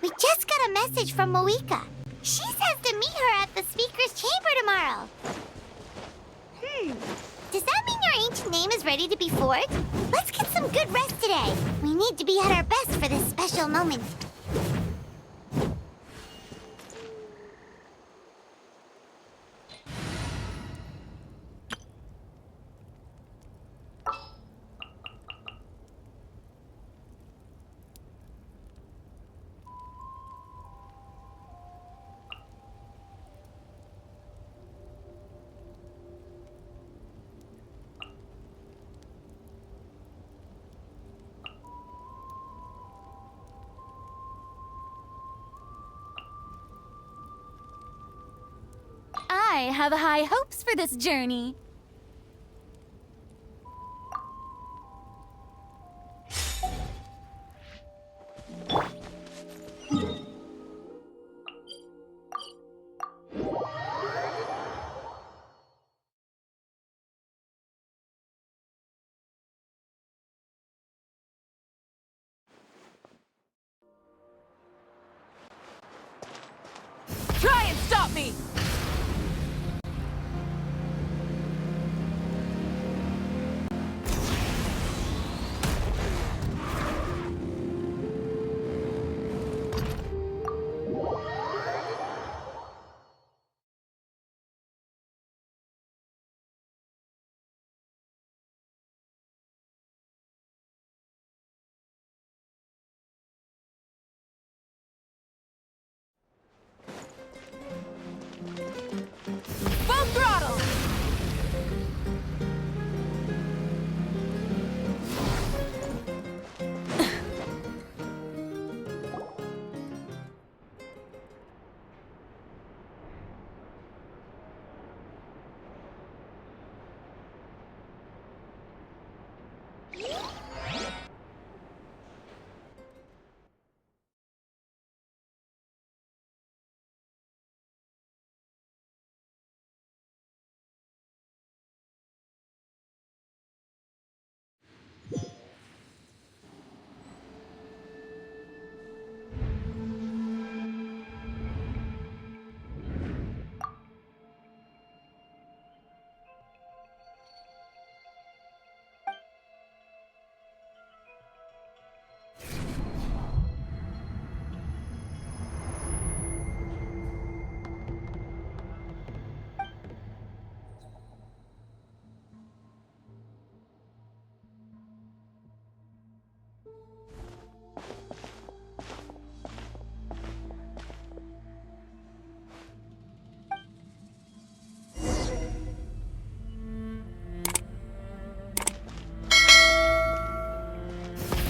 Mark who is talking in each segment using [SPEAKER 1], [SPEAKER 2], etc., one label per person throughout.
[SPEAKER 1] We just got a message from Moika. She says to meet her at the speaker's chamber tomorrow. Does that mean your ancient name is ready to be forged? Let's get some good rest today. We need to be at our best for this special moment.
[SPEAKER 2] I have high hopes for this journey. Try and stop me! Full throttle!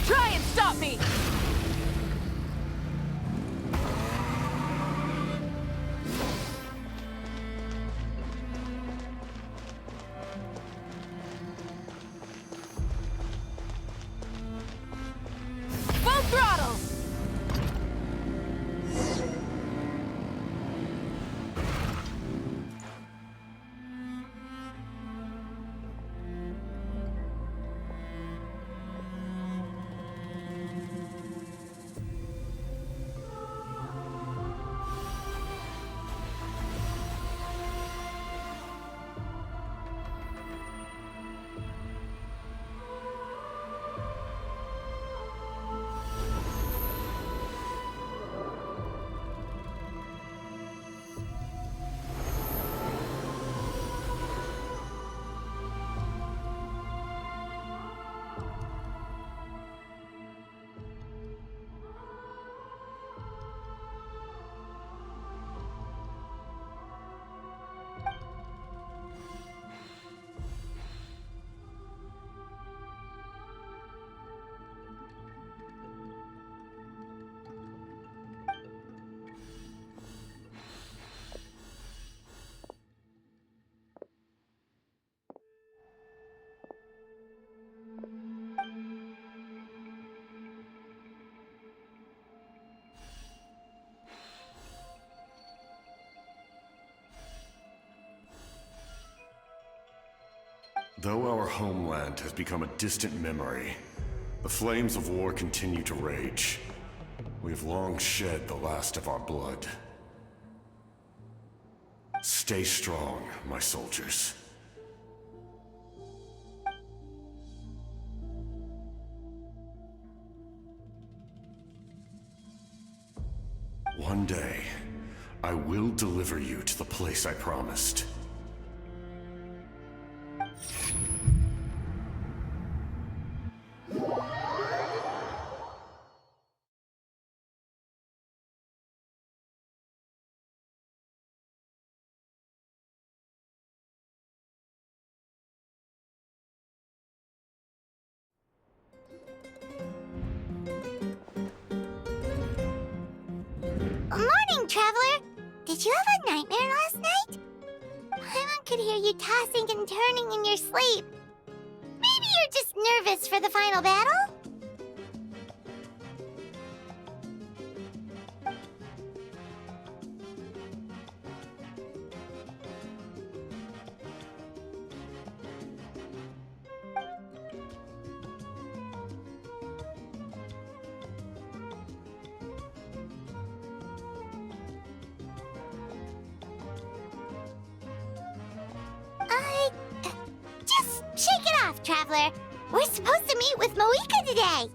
[SPEAKER 2] Try and stop me! throttle!
[SPEAKER 3] Though our homeland has become a distant memory, the flames of war continue to rage. We have long shed the last of our blood. Stay strong, my soldiers. One day, I will deliver you to the place I promised.
[SPEAKER 1] Morning, Traveler! Did you have a nightmare last night? Paimon could hear you tossing and turning in your sleep. Maybe you're just nervous for the final battle? Just shake it off, Traveler. We're supposed to meet with Moika today.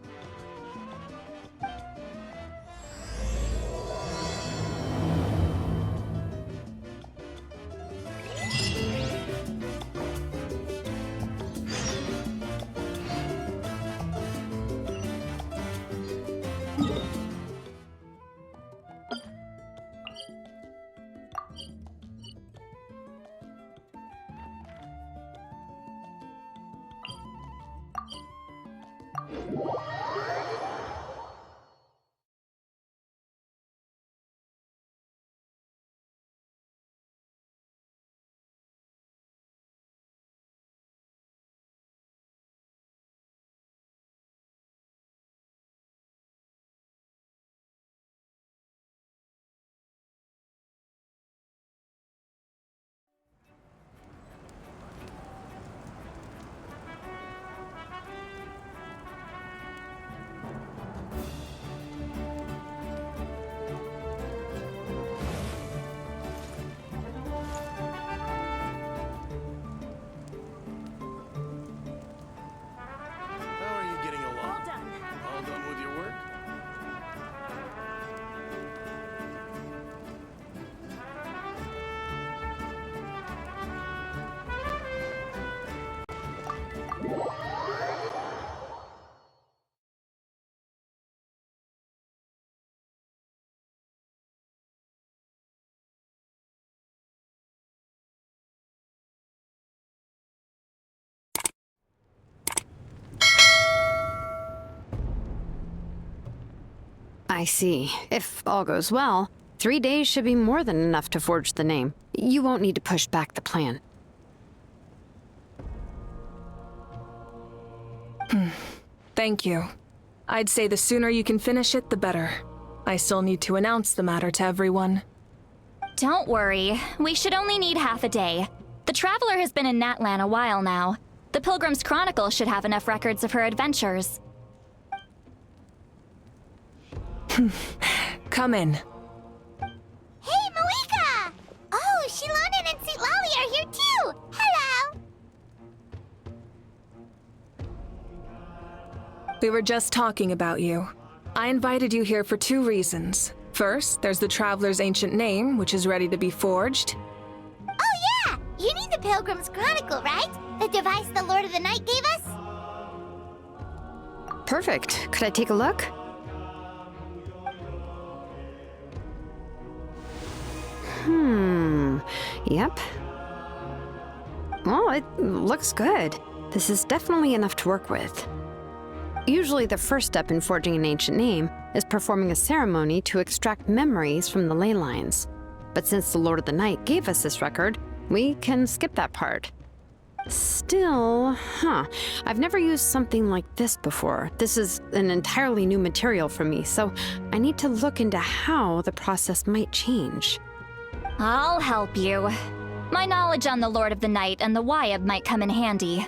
[SPEAKER 4] I see. If all goes well, 3 days should be more than enough to forge the name. You won't need to push back the plan.
[SPEAKER 5] Thank you. I'd say the sooner you can finish it, the better. I still need to announce the matter to everyone.
[SPEAKER 2] Don't worry, we should only need half a day. The Traveler has been in Natlan a while now. The Pilgrim's Chronicle should have enough records of her adventures.
[SPEAKER 5] Come in.
[SPEAKER 1] Hey, Malika! Oh, Shilonen and St. Lolly are here too! Hello!
[SPEAKER 5] We were just talking about you. I invited you here for 2 reasons. First, there's the Traveler's ancient name, which is ready to be forged.
[SPEAKER 1] Oh yeah! You need the Pilgrim's Chronicle, right? The device the Lord of the Night gave us?
[SPEAKER 4] Perfect. Could I take a look? Yep. Well, it looks good. This is definitely enough to work with. Usually the first step in forging an ancient name is performing a ceremony to extract memories from the ley lines. But since the Lord of the Night gave us this record, we can skip that part. Still, I've never used something like this before. This is an entirely new material for me, so I need to look into how the process might change.
[SPEAKER 2] I'll help you. My knowledge on the Lord of the Night and the Wyab might come in handy.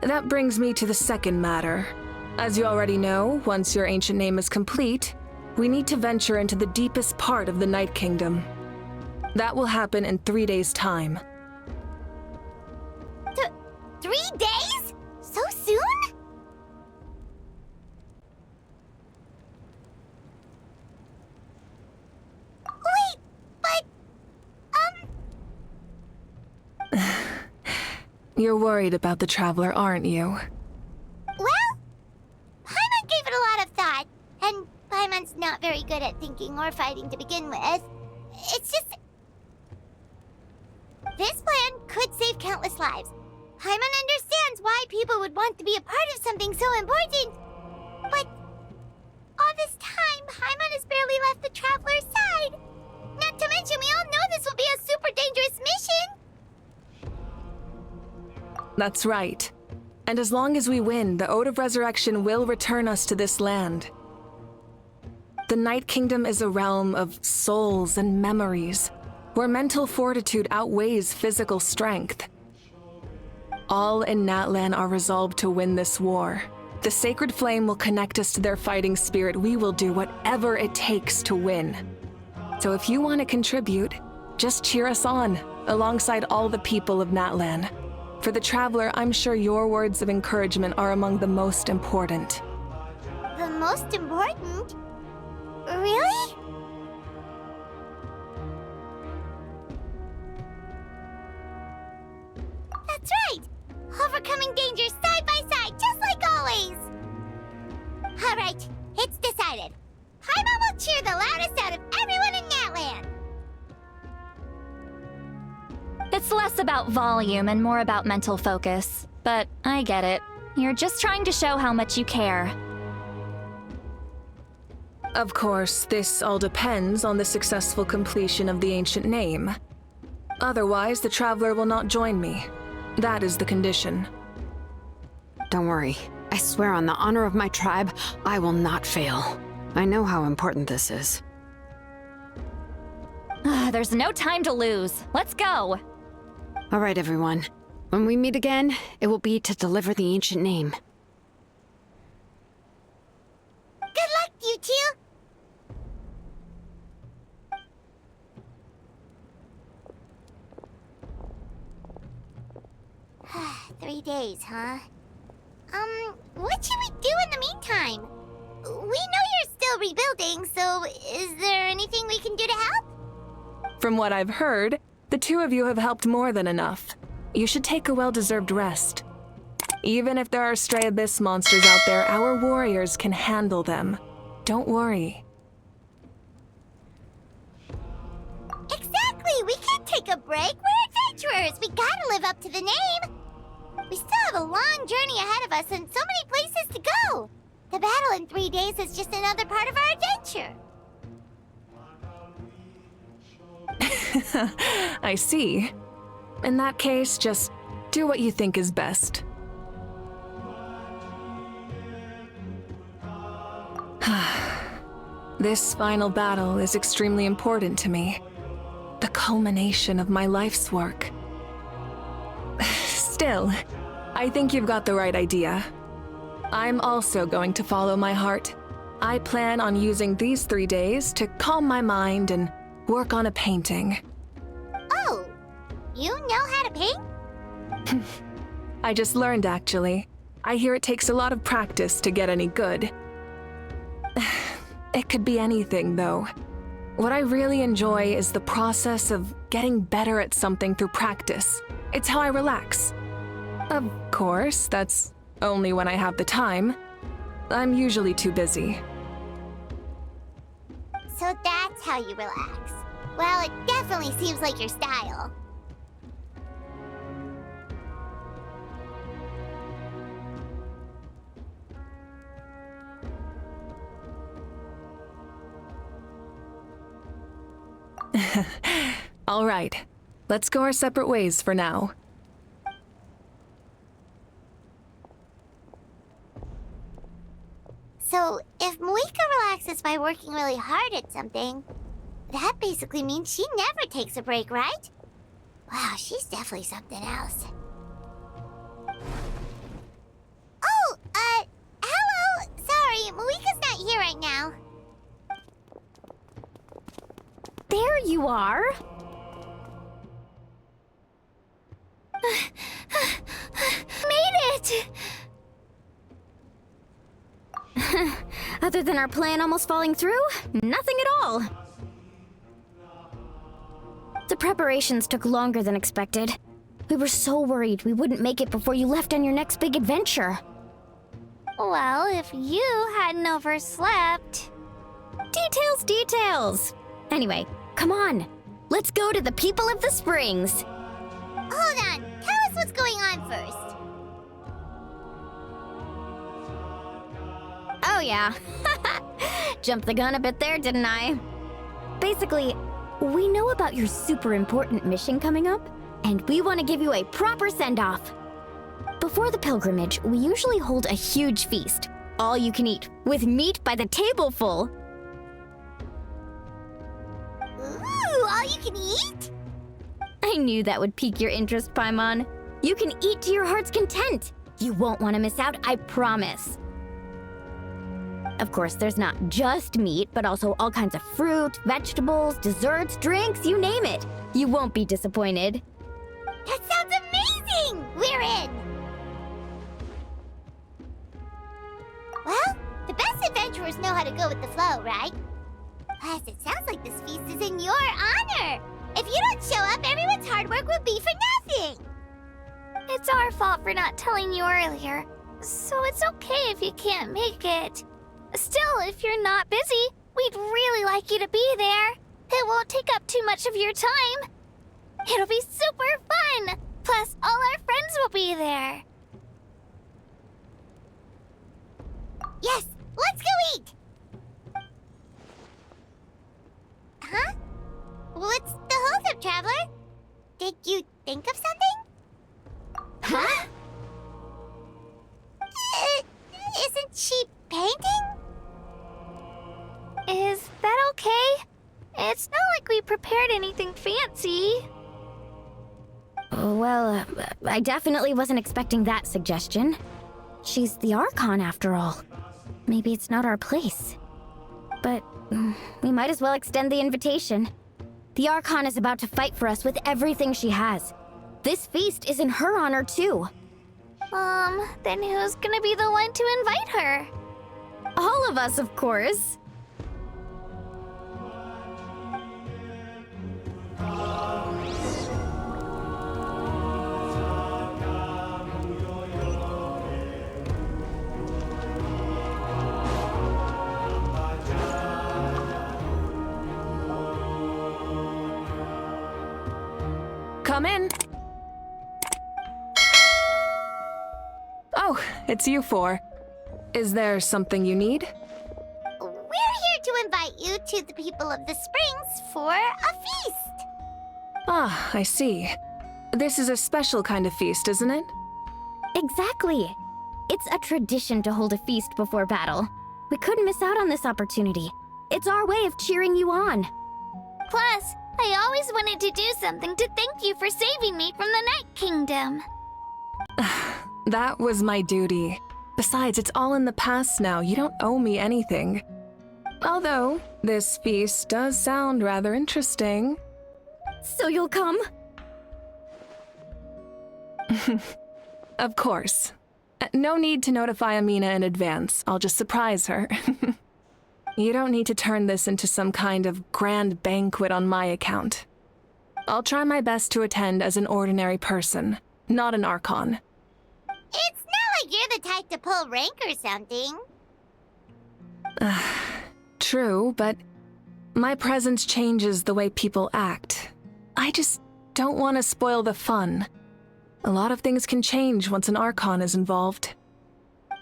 [SPEAKER 5] That brings me to the second matter. As you already know, once your ancient name is complete, we need to venture into the deepest part of the Night Kingdom. That will happen in 3 days' time.
[SPEAKER 1] 3 days? So soon? Wait, but...
[SPEAKER 5] You're worried about the Traveler, aren't you?
[SPEAKER 1] Well, Paimon gave it a lot of thought, and Paimon's not very good at thinking or fighting to begin with. It's just... This plan could save countless lives. Paimon understands why people would want to be a part of something so important. But all this time, Paimon has barely left the Traveler's side. Not to mention, we all know this will be a super dangerous mission.
[SPEAKER 5] That's right. And as long as we win, the Ode of Resurrection will return us to this land. The Night Kingdom is a realm of souls and memories, where mental fortitude outweighs physical strength. All in Natlan are resolved to win this war. The sacred flame will connect us to their fighting spirit. We will do whatever it takes to win. So if you want to contribute, just cheer us on, alongside all the people of Natlan. For the Traveler, I'm sure your words of encouragement are among the most important.
[SPEAKER 1] The most important? Really? That's right! Overcoming dangers side by side, just like always! Alright, it's decided. Paimon will cheer the loudest out of everyone in Natlan!
[SPEAKER 2] It's less about volume and more about mental focus. But I get it. You're just trying to show how much you care.
[SPEAKER 5] Of course, this all depends on the successful completion of the ancient name. Otherwise, the Traveler will not join me. That is the condition.
[SPEAKER 4] Don't worry. I swear on the honor of my tribe, I will not fail. I know how important this is.
[SPEAKER 2] There's no time to lose. Let's go!
[SPEAKER 4] All right, everyone. When we meet again, it will be to deliver the ancient name.
[SPEAKER 1] Good luck, you two! 3 days, huh? What should we do in the meantime? We know you're still rebuilding, so is there anything we can do to help?
[SPEAKER 5] From what I've heard, the 2 of you have helped more than enough. You should take a well-deserved rest. Even if there are stray abyss monsters out there, our warriors can handle them. Don't worry.
[SPEAKER 1] Exactly! We can't take a break! We're adventurers! We gotta live up to the name! We still have a long journey ahead of us and so many places to go! The battle in 3 days is just another part of our adventure!
[SPEAKER 5] I see. In that case, just do what you think is best. This final battle is extremely important to me. The culmination of my life's work. Still, I think you've got the right idea. I'm also going to follow my heart. I plan on using these 3 days to calm my mind and work on a painting.
[SPEAKER 1] Oh, you know how to paint?
[SPEAKER 5] I just learned, actually. I hear it takes a lot of practice to get any good. It could be anything, though. What I really enjoy is the process of getting better at something through practice. It's how I relax. Of course, that's only when I have the time. I'm usually too busy.
[SPEAKER 1] So that's how you relax. Well, it definitely seems like your style.
[SPEAKER 5] All right, let's go our separate ways for now.
[SPEAKER 1] So, if Moika relaxes by working really hard at something, that basically means she never takes a break, right? Wow, she's definitely something else. Oh, hello! Sorry, Moika's not here right now.
[SPEAKER 2] There you are.
[SPEAKER 1] Made it!
[SPEAKER 2] Other than our plan almost falling through, nothing at all. The preparations took longer than expected. We were so worried we wouldn't make it before you left on your next big adventure.
[SPEAKER 1] Well, if you hadn't overslept...
[SPEAKER 2] Details! Anyway, come on. Let's go to the people of the springs.
[SPEAKER 1] Hold on, tell us what's going on first.
[SPEAKER 2] Oh yeah. Jumped the gun a bit there, didn't I? Basically, we know about your super important mission coming up, and we want to give you a proper send-off. Before the pilgrimage, we usually hold a huge feast, all you can eat, with meat by the tableful.
[SPEAKER 1] Ooh, all you can eat?
[SPEAKER 2] I knew that would pique your interest, Paimon. You can eat to your heart's content. You won't want to miss out, I promise. Of course, there's not just meat, but also all kinds of fruit, vegetables, desserts, drinks, you name it. You won't be disappointed.
[SPEAKER 1] That sounds amazing! We're in! Well, the best adventurers know how to go with the flow, right? Plus, it sounds like this feast is in your honor! If you don't show up, everyone's hard work will be for nothing! It's our fault for not telling you earlier, so it's okay if you can't make it. Still, if you're not busy, we'd really like you to be there. It won't take up too much of your time. It'll be super fun! Plus, all our friends will be there. Yes, let's go eat! Huh? What's the holdup, Traveler? Did you think of something?
[SPEAKER 2] Huh?
[SPEAKER 1] Isn't she painting?
[SPEAKER 6] Is that okay? It's not like we prepared anything fancy.
[SPEAKER 2] Well, I definitely wasn't expecting that suggestion. She's the Archon, after all. Maybe it's not our place. But we might as well extend the invitation. The Archon is about to fight for us with everything she has. This feast is in her honor, too.
[SPEAKER 6] Then who's gonna be the one to invite her?
[SPEAKER 2] All of us, of course.
[SPEAKER 5] Come in. Oh, it's you four. Is there something you need?
[SPEAKER 1] We're here to invite you to the people of the springs for a feast.
[SPEAKER 5] Ah, I see. This is a special kind of feast, isn't it?
[SPEAKER 2] Exactly. It's a tradition to hold a feast before battle. We couldn't miss out on this opportunity. It's our way of cheering you on.
[SPEAKER 6] Plus, I always wanted to do something to thank you for saving me from the Night Kingdom.
[SPEAKER 5] That was my duty. Besides, it's all in the past now. You don't owe me anything. Although, this feast does sound rather interesting.
[SPEAKER 2] So you'll come?
[SPEAKER 5] Of course. No need to notify Amina in advance. I'll just surprise her. You don't need to turn this into some kind of grand banquet on my account. I'll try my best to attend as an ordinary person, not an Archon.
[SPEAKER 1] It's not like you're the type to pull rank or something.
[SPEAKER 5] True, but my presence changes the way people act. I just don't want to spoil the fun. A lot of things can change once an Archon is involved.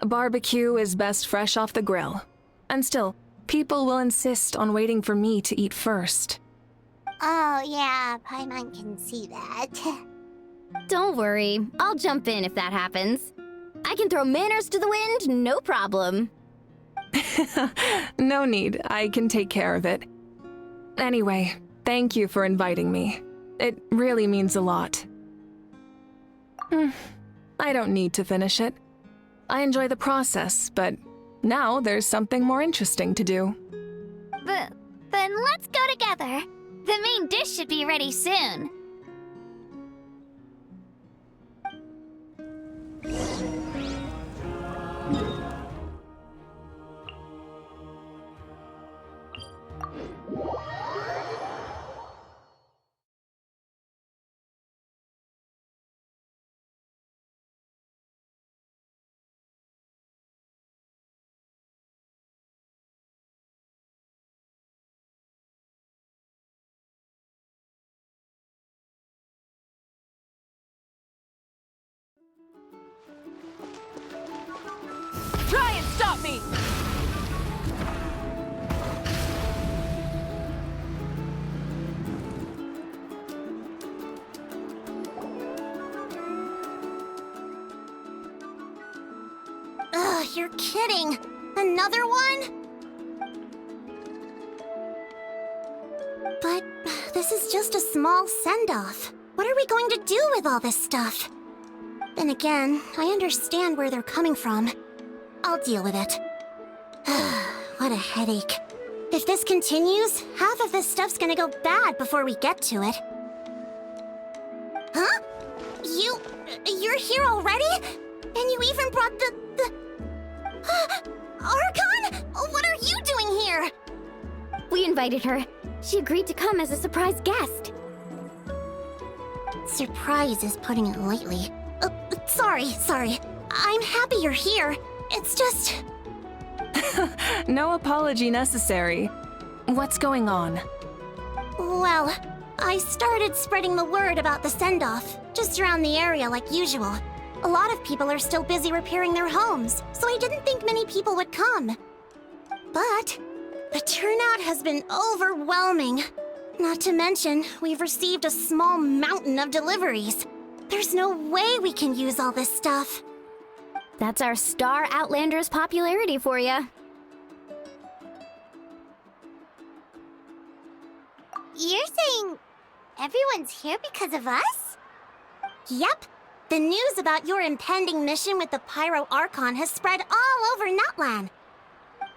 [SPEAKER 5] A barbecue is best fresh off the grill. And still, people will insist on waiting for me to eat first.
[SPEAKER 1] Oh, yeah, Paimon can see that.
[SPEAKER 2] Don't worry, I'll jump in if that happens. I can throw manners to the wind, no problem.
[SPEAKER 5] No need, I can take care of it. Anyway, thank you for inviting me. It really means a lot. I don't need to finish it. I enjoy the process, but now there's something more interesting to do.
[SPEAKER 6] Then let's go together. The main dish should be ready soon.
[SPEAKER 5] Try and stop me!
[SPEAKER 1] Ugh, you're kidding. Another one? But this is just a small send-off. What are we going to do with all this stuff? Then again, I understand where they're coming from. I'll deal with it. What a headache. If this continues, half of this stuff's gonna go bad before we get to it. Huh? You're here already? And you even brought the... Archon? What are you doing here?
[SPEAKER 2] We invited her. She agreed to come as a surprise guest.
[SPEAKER 1] Surprise is putting it lightly. Sorry. I'm happy you're here. It's just...
[SPEAKER 5] No apology necessary. What's going on?
[SPEAKER 1] Well, I started spreading the word about the send-off, just around the area like usual. A lot of people are still busy repairing their homes, so I didn't think many people would come. But the turnout has been overwhelming. Not to mention, we've received a small mountain of deliveries. There's no way we can use all this stuff.
[SPEAKER 2] That's our Star Outlander's popularity for you.
[SPEAKER 1] You're saying everyone's here because of us? Yep. The news about your impending mission with the Pyro Archon has spread all over Nutland.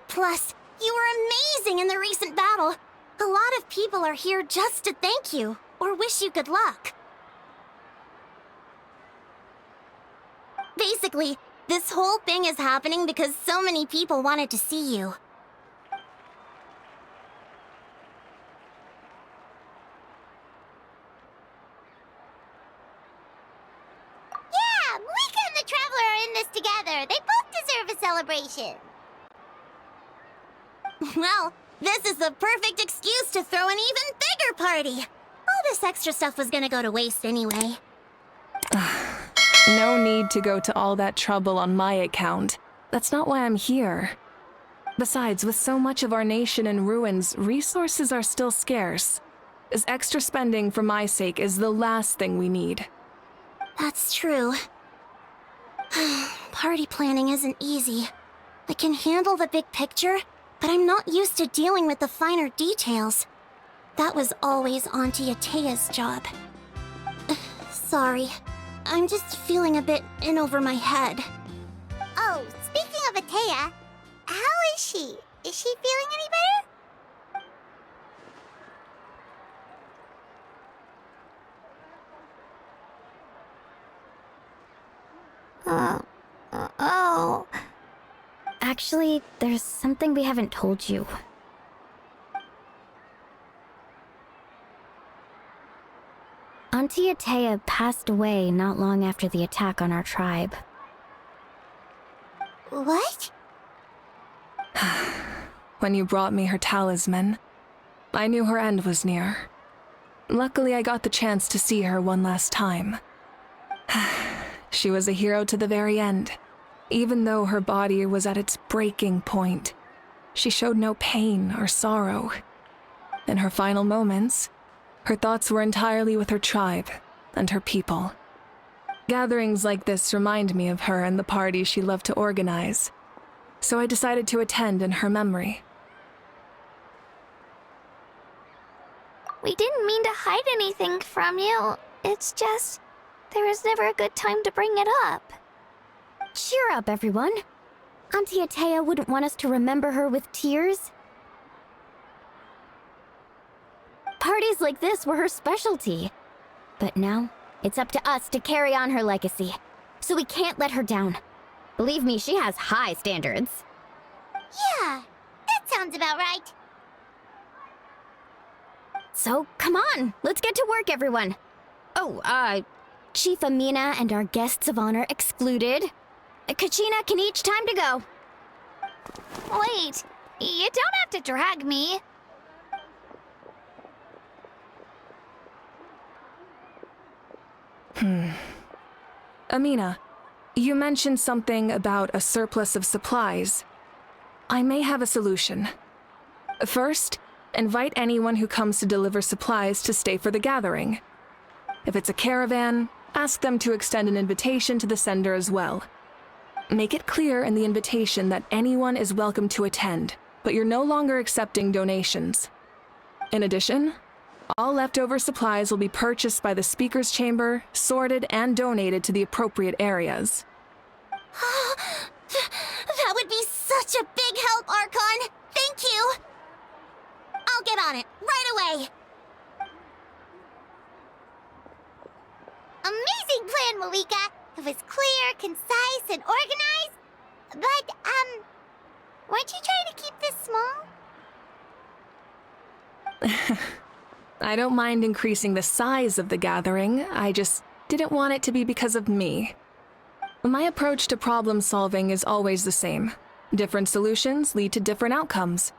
[SPEAKER 1] Plus, you were amazing in the recent battle. A lot of people are here just to thank you, or wish you good luck. Basically, this whole thing is happening because so many people wanted to see you. Yeah, Mika and the Traveler are in this together. They both deserve a celebration. Well, this is the perfect excuse to throw an even bigger party. All this extra stuff was gonna go to waste anyway.
[SPEAKER 5] No need to go to all that trouble on my account. That's not why I'm here. Besides, with so much of our nation in ruins, resources are still scarce. This extra spending for my sake is the last thing we need.
[SPEAKER 1] That's true. Party planning isn't easy. I can handle the big picture, but I'm not used to dealing with the finer details. That was always Auntie Atea's job. Sorry. I'm just feeling a bit in over my head. Oh, speaking of Atea, how is she? Is she feeling any better? Oh.
[SPEAKER 2] Actually, there's something we haven't told you. Auntie Atea passed away not long after the attack on our tribe.
[SPEAKER 1] What?
[SPEAKER 5] When you brought me her talisman, I knew her end was near. Luckily, I got the chance to see her one last time. She was a hero to the very end. Even though her body was at its breaking point, she showed no pain or sorrow. In her final moments, her thoughts were entirely with her tribe and her people. Gatherings like this remind me of her and the parties she loved to organize, so I decided to attend in her memory.
[SPEAKER 6] We didn't mean to hide anything from you. It's just, there was never a good time to bring it up.
[SPEAKER 2] Cheer up, everyone. Auntie Atea wouldn't want us to remember her with tears. Parties like this were her specialty. But now, it's up to us to carry on her legacy. So we can't let her down. Believe me, she has high standards.
[SPEAKER 1] Yeah, that sounds about right.
[SPEAKER 2] So, come on, let's get to work, everyone. Oh, Chief Amina and our guests of honor excluded. Kachina can each time to go.
[SPEAKER 6] Wait, you don't have to drag me.
[SPEAKER 5] Amina, you mentioned something about a surplus of supplies. I may have a solution. First, invite anyone who comes to deliver supplies to stay for the gathering. If it's a caravan, ask them to extend an invitation to the sender as well. Make it clear in the invitation that anyone is welcome to attend, but you're no longer accepting donations. In addition, all leftover supplies will be purchased by the speaker's chamber, sorted, and donated to the appropriate areas.
[SPEAKER 1] That would be such a big help, Archon! Thank you! I'll get on it, right away! Amazing plan, Malika! It was clear, concise, and organized. But, weren't you trying to keep this small?
[SPEAKER 5] I don't mind increasing the size of the gathering, I just didn't want it to be because of me. My approach to problem solving is always the same. Different solutions lead to different outcomes.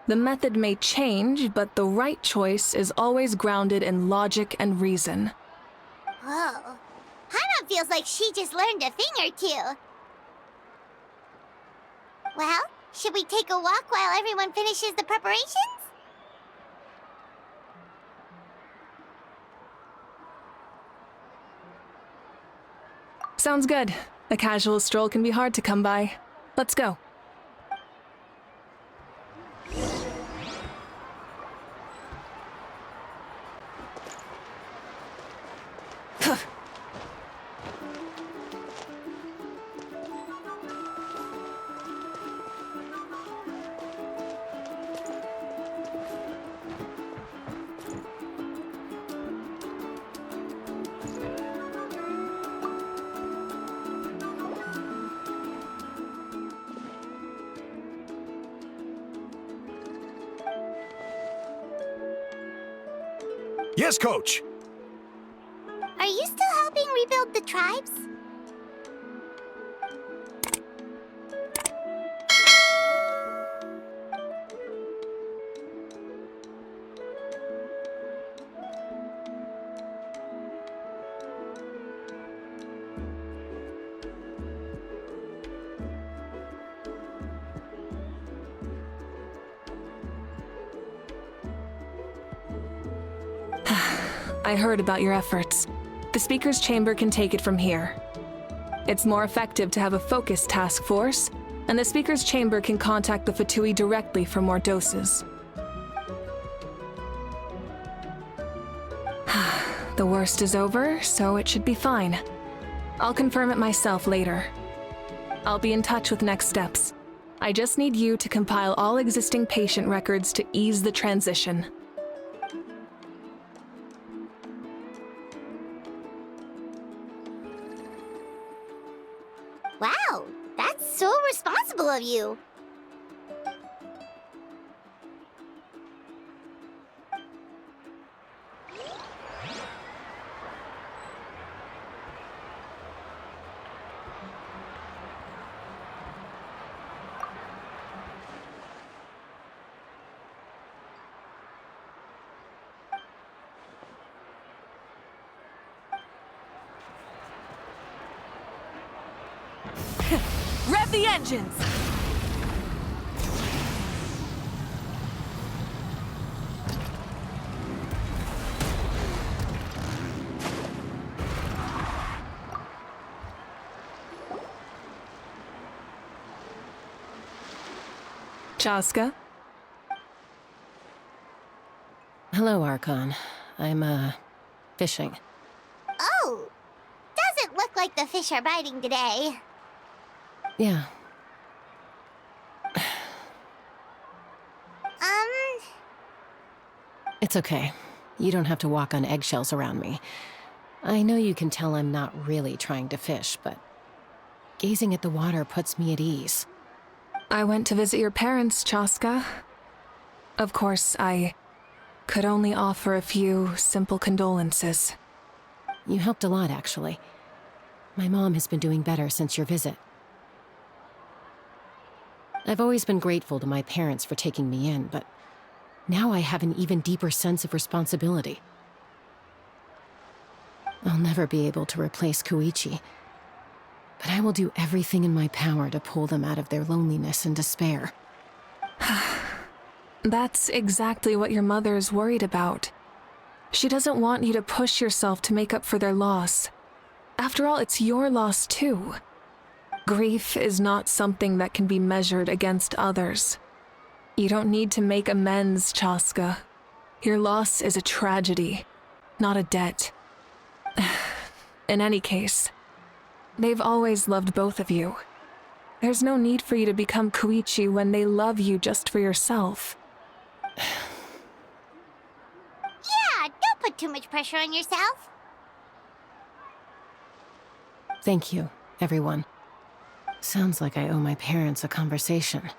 [SPEAKER 5] The method may change, but the right choice is always grounded in logic and reason.
[SPEAKER 1] Whoa. Hana feels like she just learned a thing or two. Well, should we take a walk while everyone finishes the preparations?
[SPEAKER 5] Sounds good. A casual stroll can be hard to come by. Let's go.
[SPEAKER 7] Yes, Coach!
[SPEAKER 1] Are you still helping rebuild the tribes?
[SPEAKER 5] I heard about your efforts. The speaker's chamber can take it from here. It's more effective to have a focused task force, and the speaker's chamber can contact the Fatui directly for more doses. The worst is over, so it should be fine. I'll confirm it myself later. I'll be in touch with next steps. I just need you to compile all existing patient records to ease the transition.
[SPEAKER 1] Wow, that's so responsible of you.
[SPEAKER 5] Rev the engines! Chaska?
[SPEAKER 8] Hello, Archon. I'm, fishing.
[SPEAKER 1] Oh, doesn't look like the fish are biting today.
[SPEAKER 8] Yeah. It's okay. You don't have to walk on eggshells around me. I know you can tell I'm not really trying to fish, but gazing at the water puts me at ease.
[SPEAKER 5] I went to visit your parents, Chaska. Of course, I could only offer a few simple condolences.
[SPEAKER 8] You helped a lot, actually. My mom has been doing better since your visit. I've always been grateful to my parents for taking me in, but now I have an even deeper sense of responsibility. I'll never be able to replace Koichi, but I will do everything in my power to pull them out of their loneliness and despair.
[SPEAKER 5] That's exactly what your mother is worried about. She doesn't want you to push yourself to make up for their loss. After all, it's your loss too. Grief is not something that can be measured against others. You don't need to make amends, Chaska. Your loss is a tragedy, not a debt. In any case, they've always loved both of you. There's no need for you to become Koichi when they love you just for yourself.
[SPEAKER 1] Yeah, don't put too much pressure on yourself.
[SPEAKER 8] Thank you, everyone. Sounds like I owe my parents a conversation.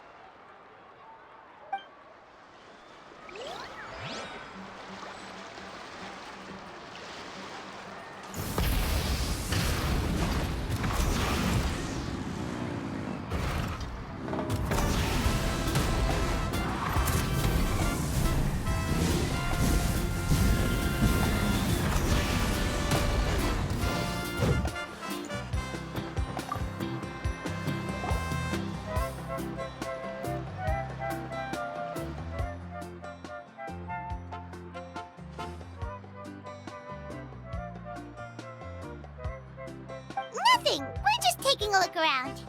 [SPEAKER 1] Nothing. We're just taking a look around.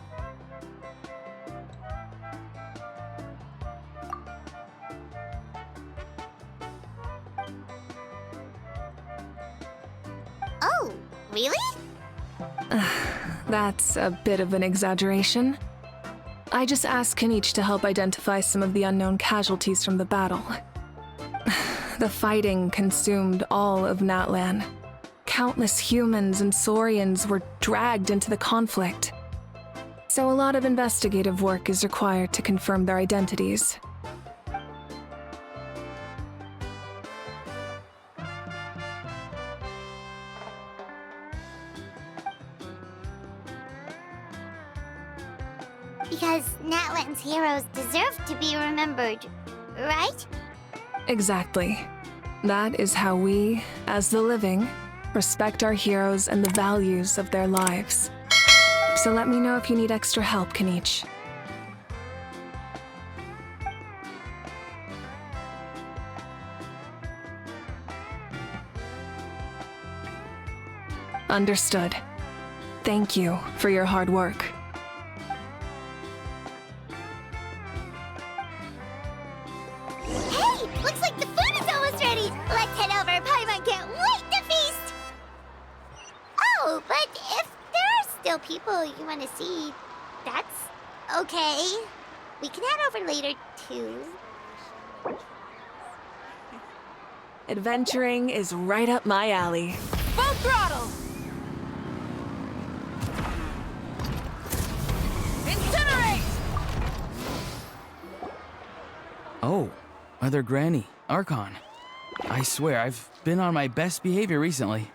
[SPEAKER 1] Oh, really?
[SPEAKER 5] That's a bit of an exaggeration. I just asked Kenichi to help identify some of the unknown casualties from the battle. The fighting consumed all of Natlan. Countless humans and Saurians were dragged into the conflict. So a lot of investigative work is required to confirm their identities.
[SPEAKER 1] Because Natlan's heroes deserve to be remembered, right?
[SPEAKER 5] Exactly. That is how we, as the living, respect our heroes and the values of their lives. So let me know if you need extra help, Kenichi. Understood. Thank you for your hard work.
[SPEAKER 1] Hey! Looks like the food is almost ready! Let's head over! Paimon can't wait to feast! Oh, but if there are still people you want to see, that's okay. We can head over later, too.
[SPEAKER 5] Adventuring is right up my alley. Full throttle! Incinerate!
[SPEAKER 9] Oh, Mother Granny, Archon. I swear, I've been on my best behavior recently.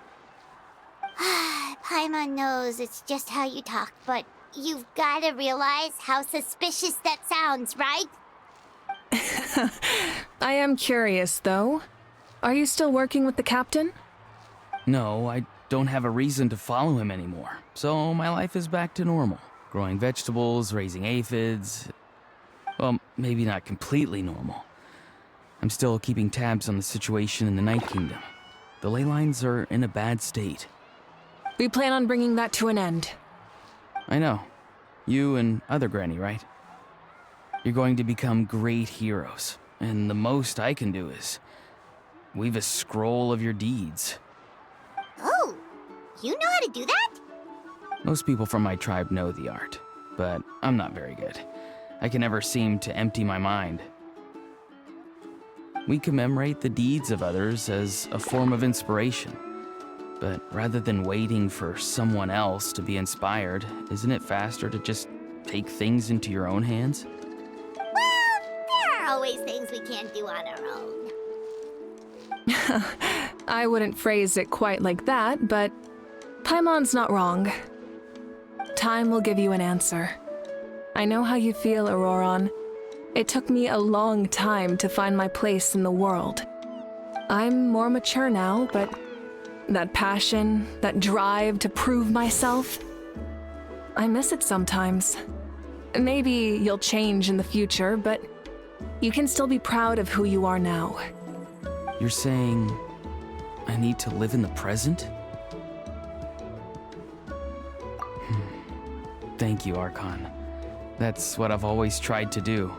[SPEAKER 1] Paimon knows it's just how you talk, but you've got to realize how suspicious that sounds, right?
[SPEAKER 5] I am curious, though. Are you still working with the captain?
[SPEAKER 9] No, I don't have a reason to follow him anymore, so my life is back to normal. Growing vegetables, raising aphids. Well, maybe not completely normal. I'm still keeping tabs on the situation in the Night Kingdom. The ley lines are in a bad state.
[SPEAKER 5] We plan on bringing that to an end.
[SPEAKER 9] I know. You and Other Granny, right? You're going to become great heroes, and the most I can do is weave a scroll of your deeds.
[SPEAKER 1] Oh, you know how to do that?
[SPEAKER 9] Most people from my tribe know the art, but I'm not very good. I can never seem to empty my mind. We commemorate the deeds of others as a form of inspiration. But rather than waiting for someone else to be inspired, isn't it faster to just take things into your own hands?
[SPEAKER 1] Well, there are always things we can't do on our own.
[SPEAKER 5] I wouldn't phrase it quite like that, but Paimon's not wrong. Time will give you an answer. I know how you feel, Auroron. It took me a long time to find my place in the world. I'm more mature now, but that passion, that drive to prove myself, I miss it sometimes. Maybe you'll change in the future, but you can still be proud of who you are now.
[SPEAKER 9] You're saying I need to live in the present? Thank you, Archon. That's what I've always tried to do.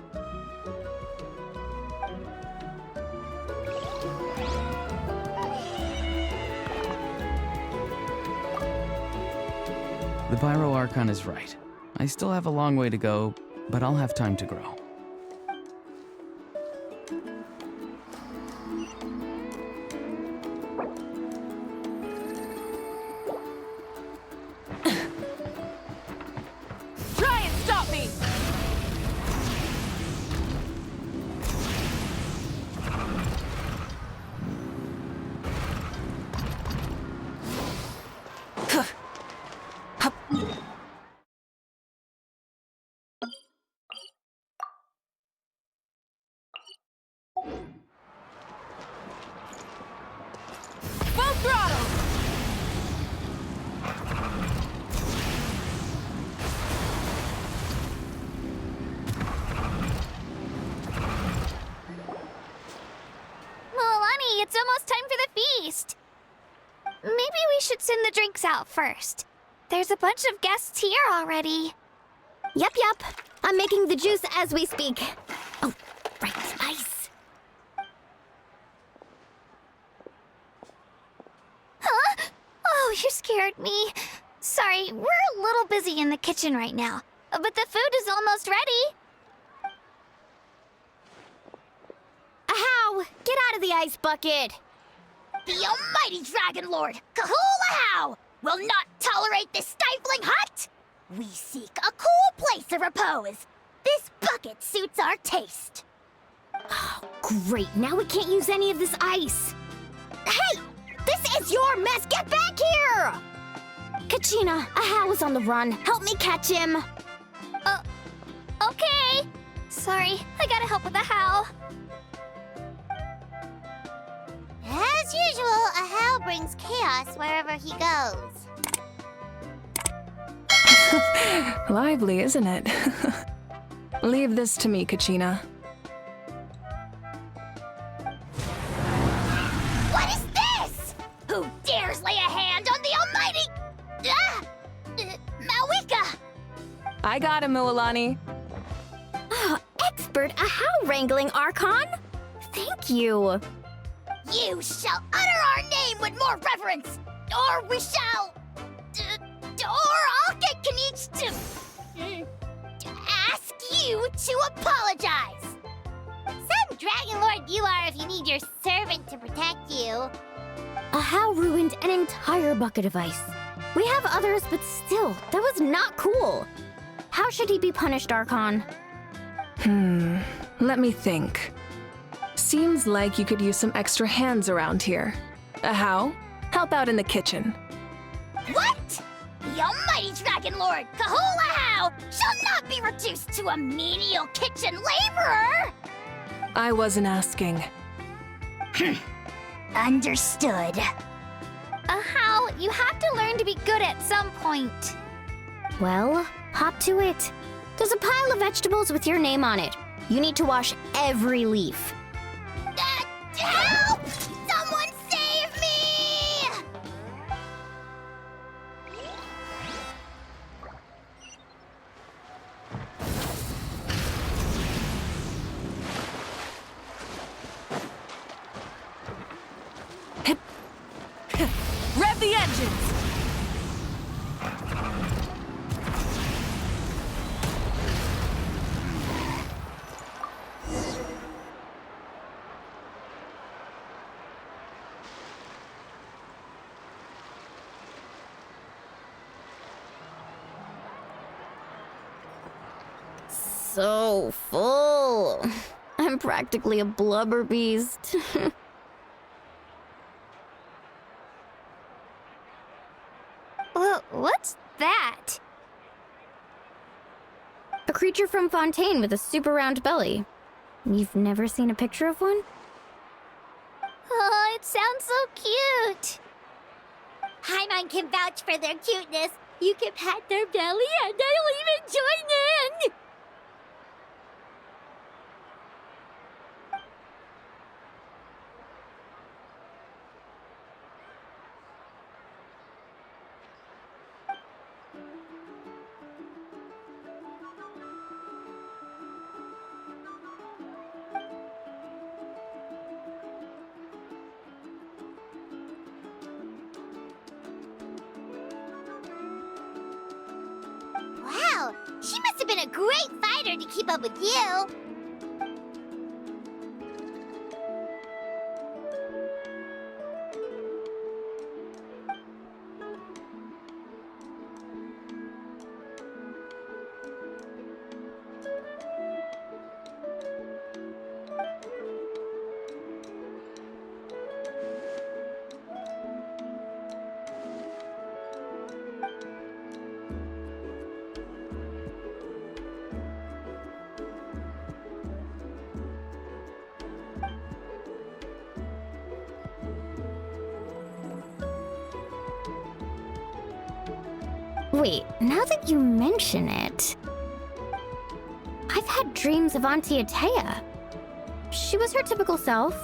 [SPEAKER 9] The Pyro Archon is right. I still have a long way to go, but I'll have time to grow.
[SPEAKER 5] Try and stop me! Full throttle!
[SPEAKER 6] Milani, it's almost time for the feast. Maybe we should send the drinks out first. There's a bunch of guests here already.
[SPEAKER 2] Yup. I'm making the juice as we speak. Oh, right, ice.
[SPEAKER 6] Huh? Oh, you scared me. Sorry, we're a little busy in the kitchen right now, but the food is almost ready.
[SPEAKER 2] Ahow! Get out of the ice bucket!
[SPEAKER 1] The almighty Dragon Lord, Kahula will not tolerate this stifling hut! We seek a cool place of repose. This bucket suits our taste.
[SPEAKER 2] Oh, great. Now we can't use any of this ice. Hey! This is your mess! Get back here! Kachina, Ahow is on the run. Help me catch him.
[SPEAKER 6] Okay. Sorry, I gotta help with the how.
[SPEAKER 1] As usual, Ahow brings chaos wherever he goes.
[SPEAKER 5] Lively, isn't it? Leave this to me, Kachina.
[SPEAKER 1] What is this? Who dares lay a hand on the almighty... Mawika!
[SPEAKER 5] I got him, Mualani.
[SPEAKER 2] Expert Ahow wrangling, Archon. Thank you.
[SPEAKER 1] You shall utter our name with more reverence, or we shall... or I'll get Kniech to ask you to apologize. Some Dragon Lord you are if you need your servant to protect you.
[SPEAKER 2] A How ruined an entire bucket of ice. We have others, but still, that was not cool. How should he be punished, Archon?
[SPEAKER 5] Let me think. Seems like you could use some extra hands around here. A How? Help out in the kitchen.
[SPEAKER 1] What? The almighty Dragon Lord, Kahula How, shall not be reduced to a menial kitchen laborer!
[SPEAKER 5] I wasn't asking.
[SPEAKER 1] Understood.
[SPEAKER 6] How? You have to learn to be good at some point.
[SPEAKER 2] Well, hop to it. There's a pile of vegetables with your name on it. You need to wash every leaf.
[SPEAKER 1] Help! Someone save me!
[SPEAKER 5] Rev the engines!
[SPEAKER 2] So full. I'm practically a blubber beast.
[SPEAKER 6] What's that?
[SPEAKER 2] A creature from Fontaine with a super round belly. You've never seen a picture of one?
[SPEAKER 6] Oh, it sounds so cute.
[SPEAKER 1] Paimon can vouch for their cuteness. You can pat their belly and I'll even join in! Wow, she must have been a great fighter to keep up with you.
[SPEAKER 2] Wait, now that you mention it, I've had dreams of Auntie Atea. She was her typical self,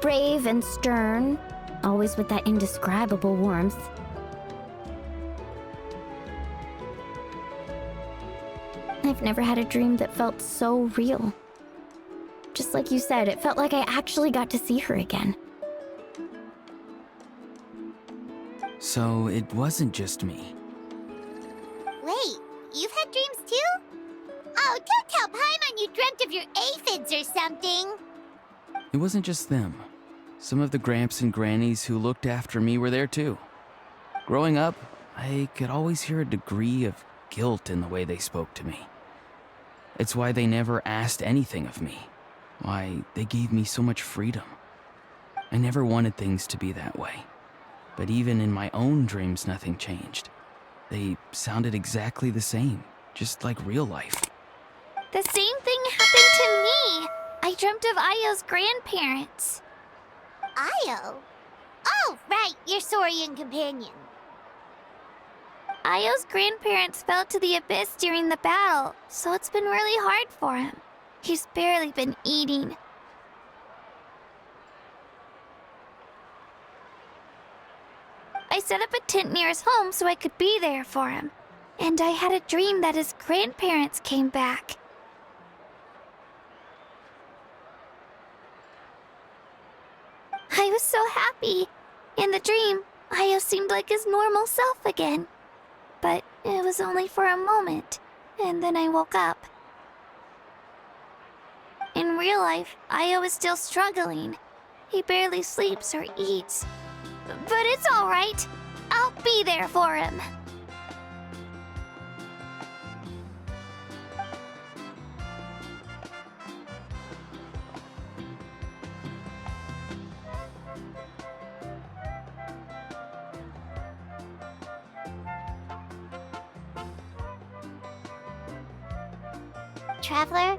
[SPEAKER 2] brave and stern, always with that indescribable warmth. I've never had a dream that felt so real. Just like you said, it felt like I actually got to see her again.
[SPEAKER 9] So it wasn't just me.
[SPEAKER 1] Wait, you've had dreams too? Oh, don't tell Paimon you dreamt of your aphids or something.
[SPEAKER 9] It wasn't just them. Some of the Gramps and Grannies who looked after me were there too. Growing up, I could always hear a degree of guilt in the way they spoke to me. It's why they never asked anything of me. Why they gave me so much freedom. I never wanted things to be that way. But even in my own dreams, nothing changed. They sounded exactly the same, just like real life.
[SPEAKER 6] The same thing happened to me. I dreamt of Ayo's grandparents.
[SPEAKER 1] Ayo? Oh, right, your Saurian companion.
[SPEAKER 6] Ayo's grandparents fell to the abyss during the battle, so it's been really hard for him. He's barely been eating. I set up a tent near his home so I could be there for him. And I had a dream that his grandparents came back. I was so happy. In the dream, Io seemed like his normal self again. But it was only for a moment, and then I woke up. In real life, Io is still struggling. He barely sleeps or eats. But it's alright. I'll be there for him.
[SPEAKER 1] Traveler?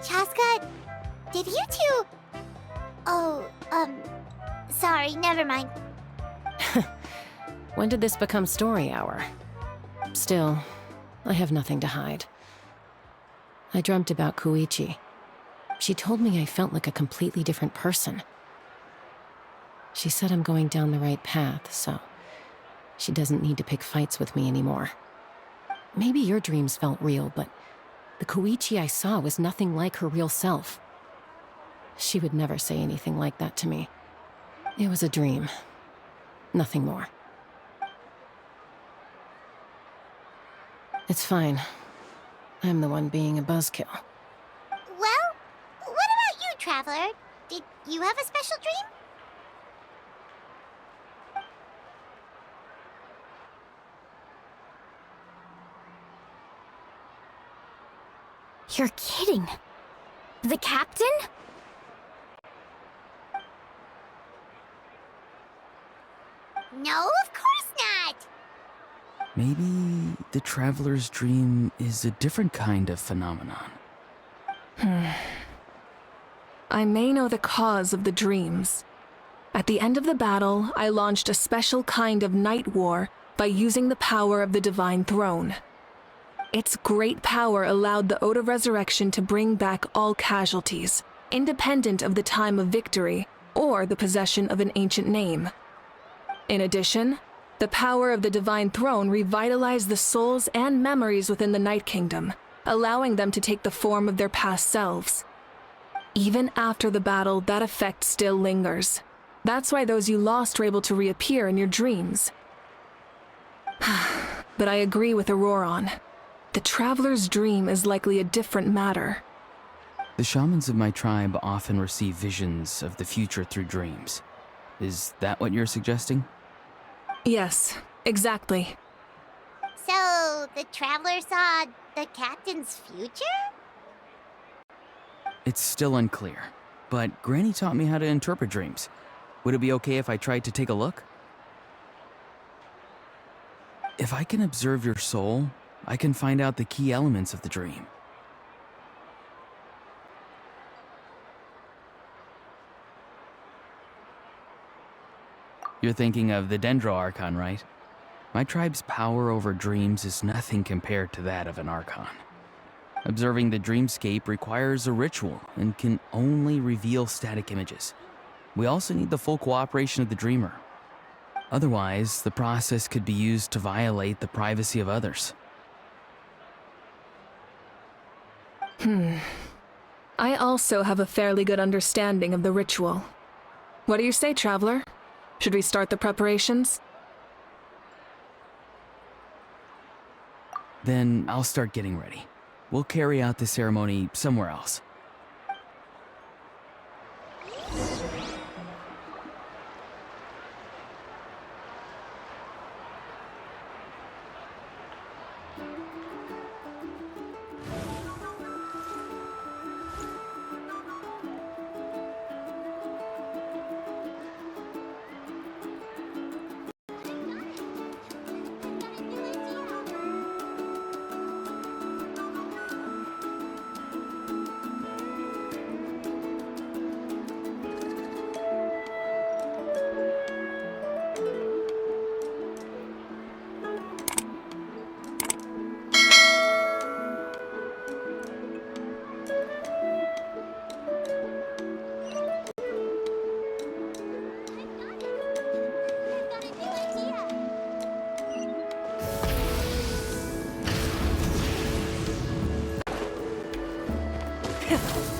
[SPEAKER 1] Chaska? Did you two... Oh, sorry, never mind.
[SPEAKER 8] When did this become story hour? Still, I have nothing to hide. I dreamt about Koichi. She told me I felt like a completely different person. She said I'm going down the right path, so she doesn't need to pick fights with me anymore. Maybe your dreams felt real, but the Koichi I saw was nothing like her real self. She would never say anything like that to me. It was a dream. Nothing more. It's fine. I'm the one being a buzzkill.
[SPEAKER 1] Well, what about you, Traveler? Did you have a special dream?
[SPEAKER 2] You're kidding. The captain?
[SPEAKER 1] No, of course not!
[SPEAKER 9] Maybe the traveler's dream is a different kind of phenomenon.
[SPEAKER 5] I may know the cause of the dreams. At the end of the battle, I launched a special kind of night war by using the power of the Divine Throne. Its great power allowed the Ode of Resurrection to bring back all casualties, independent of the time of victory or the possession of an ancient name. In addition, the power of the Divine Throne revitalized the souls and memories within the Night Kingdom, allowing them to take the form of their past selves. Even after the battle, that effect still lingers. That's why those you lost were able to reappear in your dreams. But I agree with Auroron. The Traveler's dream is likely a different matter.
[SPEAKER 9] The shamans of my tribe often receive visions of the future through dreams. Is that what you're suggesting?
[SPEAKER 5] Yes, exactly.
[SPEAKER 1] So, the Traveler saw the captain's future?
[SPEAKER 9] It's still unclear, but Granny taught me how to interpret dreams. Would it be okay if I tried to take a look? If I can observe your soul, I can find out the key elements of the dream. You're thinking of the Dendro Archon, right? My tribe's power over dreams is nothing compared to that of an Archon. Observing the dreamscape requires a ritual and can only reveal static images. We also need the full cooperation of the dreamer. Otherwise, the process could be used to violate the privacy of others.
[SPEAKER 5] I also have a fairly good understanding of the ritual. What do you say, Traveler? Should we start the preparations?
[SPEAKER 9] Then I'll start getting ready. We'll carry out the ceremony somewhere else.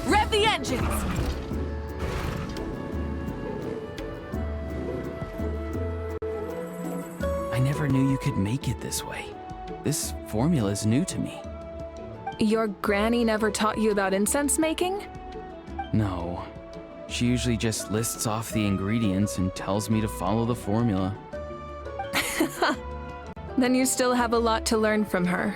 [SPEAKER 5] Rev the engines!
[SPEAKER 9] knew you could make it this way. This formula is new to me.
[SPEAKER 5] Your granny never taught you about incense making?
[SPEAKER 9] No. She usually just lists off the ingredients and tells me to follow the formula.
[SPEAKER 5] Then you still have a lot to learn from her.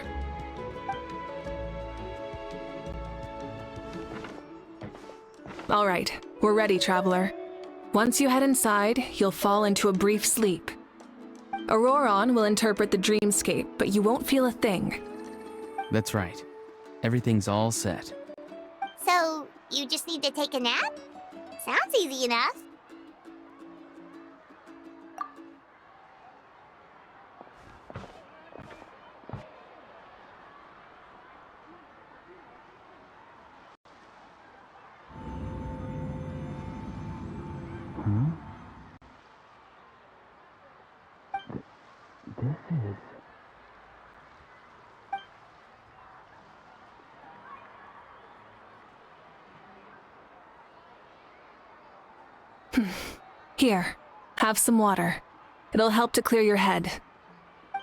[SPEAKER 5] All right, we're ready, traveler. Once you head inside, you'll fall into a brief sleep. Auroron will interpret the dreamscape, but you won't feel a thing.
[SPEAKER 9] That's right. Everything's all set.
[SPEAKER 1] So, you just need to take a nap? Sounds easy enough.
[SPEAKER 9] This is...
[SPEAKER 5] Here, have some water. It'll help to clear your head.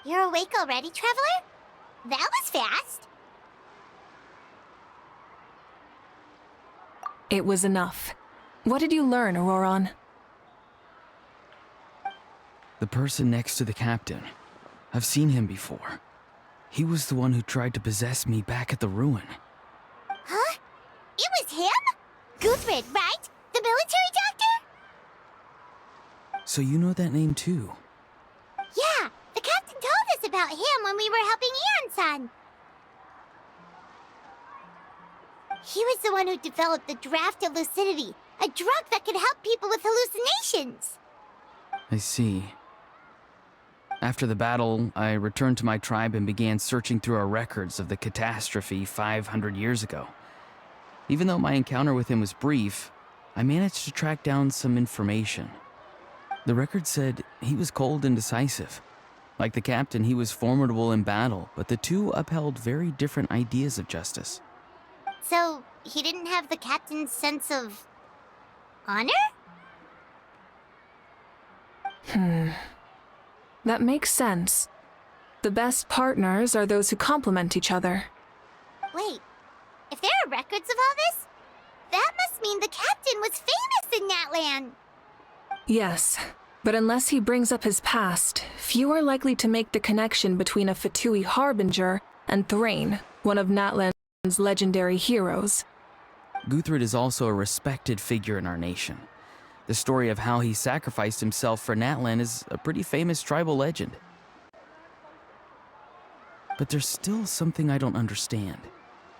[SPEAKER 1] You're awake already, Traveler? That was fast.
[SPEAKER 5] It was enough. What did you learn, Auroron?
[SPEAKER 9] The person next to the captain. I've seen him before. He was the one who tried to possess me back at the ruin.
[SPEAKER 1] Huh? It was him? Guthrid, right? The military doctor?
[SPEAKER 9] So you know that name too?
[SPEAKER 1] Yeah, the captain told us about him when we were helping Eon-san. He was the one who developed the draft of lucidity, a drug that could help people with hallucinations.
[SPEAKER 9] I see. After the battle, I returned to my tribe and began searching through our records of the catastrophe 500 years ago. Even though my encounter with him was brief, I managed to track down some information. The record said he was cold and decisive. Like the captain, he was formidable in battle, but the two upheld very different ideas of justice.
[SPEAKER 1] So, he didn't have the captain's sense of... honor?
[SPEAKER 5] That makes sense. The best partners are those who complement each other.
[SPEAKER 1] Wait, if there are records of all this, that must mean the captain was famous in that land.
[SPEAKER 5] Yes, but unless he brings up his past, few are likely to make the connection between a Fatui harbinger and Thrain, one of Natlan's legendary heroes.
[SPEAKER 9] Guthrid is also a respected figure in our nation. The story of how he sacrificed himself for Natlan is a pretty famous tribal legend. But there's still something I don't understand.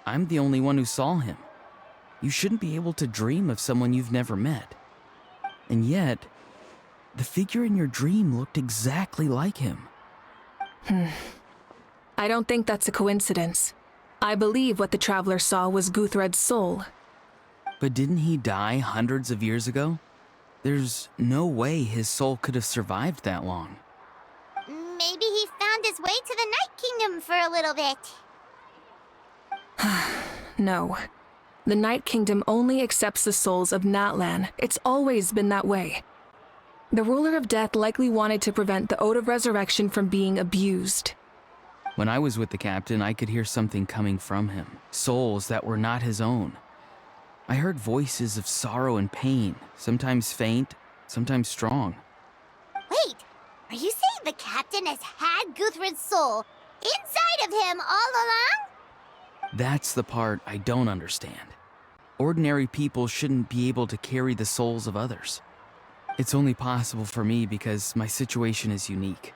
[SPEAKER 9] I'm the only one who saw him. You shouldn't be able to dream of someone you've never met. And yet, the figure in your dream looked exactly like him.
[SPEAKER 5] I don't think that's a coincidence. I believe what the traveler saw was Guthred's soul.
[SPEAKER 9] But didn't he die hundreds of years ago? There's no way his soul could have survived that long.
[SPEAKER 1] Maybe he found his way to the Night Kingdom for a little bit.
[SPEAKER 5] No. The Night Kingdom only accepts the souls of Natlan. It's always been that way. The ruler of death likely wanted to prevent the Ode of Resurrection from being abused.
[SPEAKER 9] When I was with the captain, I could hear something coming from him. Souls that were not his own. I heard voices of sorrow and pain, sometimes faint, sometimes strong.
[SPEAKER 1] Wait, are you saying the captain has had Guthrid's soul inside of him all along?
[SPEAKER 9] That's the part I don't understand. Ordinary people shouldn't be able to carry the souls of others. It's only possible for me because my situation is unique.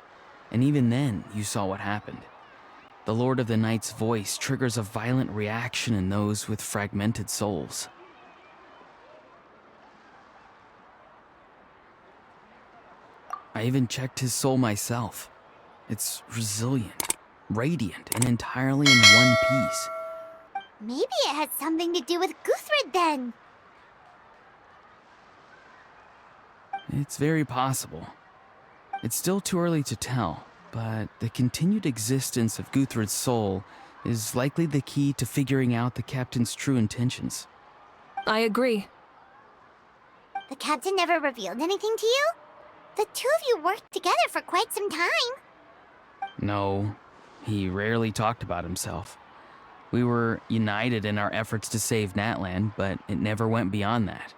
[SPEAKER 9] And even then, you saw what happened. The Lord of the Night's voice triggers a violent reaction in those with fragmented souls. I even checked his soul myself. It's resilient, radiant, and entirely in one piece.
[SPEAKER 1] Maybe it has something to do with Guthrid then.
[SPEAKER 9] It's very possible. It's still too early to tell, but the continued existence of Guthrid's soul is likely the key to figuring out the captain's true intentions.
[SPEAKER 5] I agree.
[SPEAKER 1] The captain never revealed anything to you? The two of you worked together for quite some time.
[SPEAKER 9] No, he rarely talked about himself. We were united in our efforts to save Natlan, but it never went beyond that.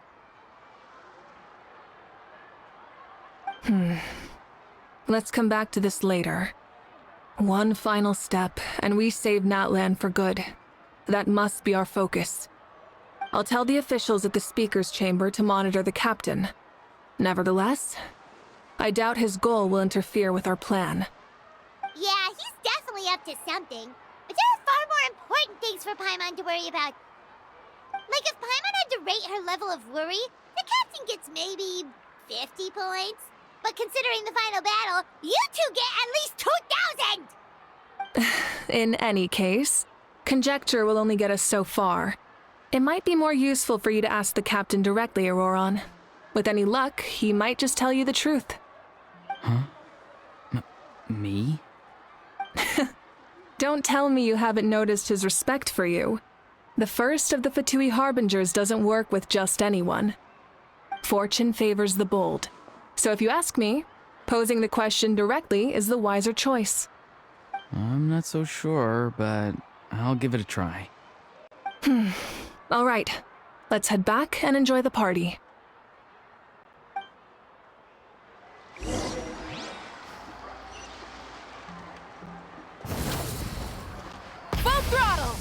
[SPEAKER 5] Let's come back to this later. One final step, and we save Natlan for good. That must be our focus. I'll tell the officials at the speaker's chamber to monitor the captain. Nevertheless, I doubt his goal will interfere with our plan.
[SPEAKER 1] Yeah, he's definitely up to something. But there are far more important things for Paimon to worry about. Like if Paimon had to rate her level of worry, the captain gets maybe 50 points. But considering the final battle, you two get at least 2,000!
[SPEAKER 5] In any case, conjecture will only get us so far. It might be more useful for you to ask the captain directly, Auroron. With any luck, he might just tell you the truth.
[SPEAKER 9] Huh? Me?
[SPEAKER 5] Don't tell me you haven't noticed his respect for you. The first of the Fatui Harbingers doesn't work with just anyone. Fortune favors the bold. So if you ask me, posing the question directly is the wiser choice.
[SPEAKER 9] I'm not so sure, but I'll give it a try.
[SPEAKER 5] All right, let's head back and enjoy the party.
[SPEAKER 6] Full throttle!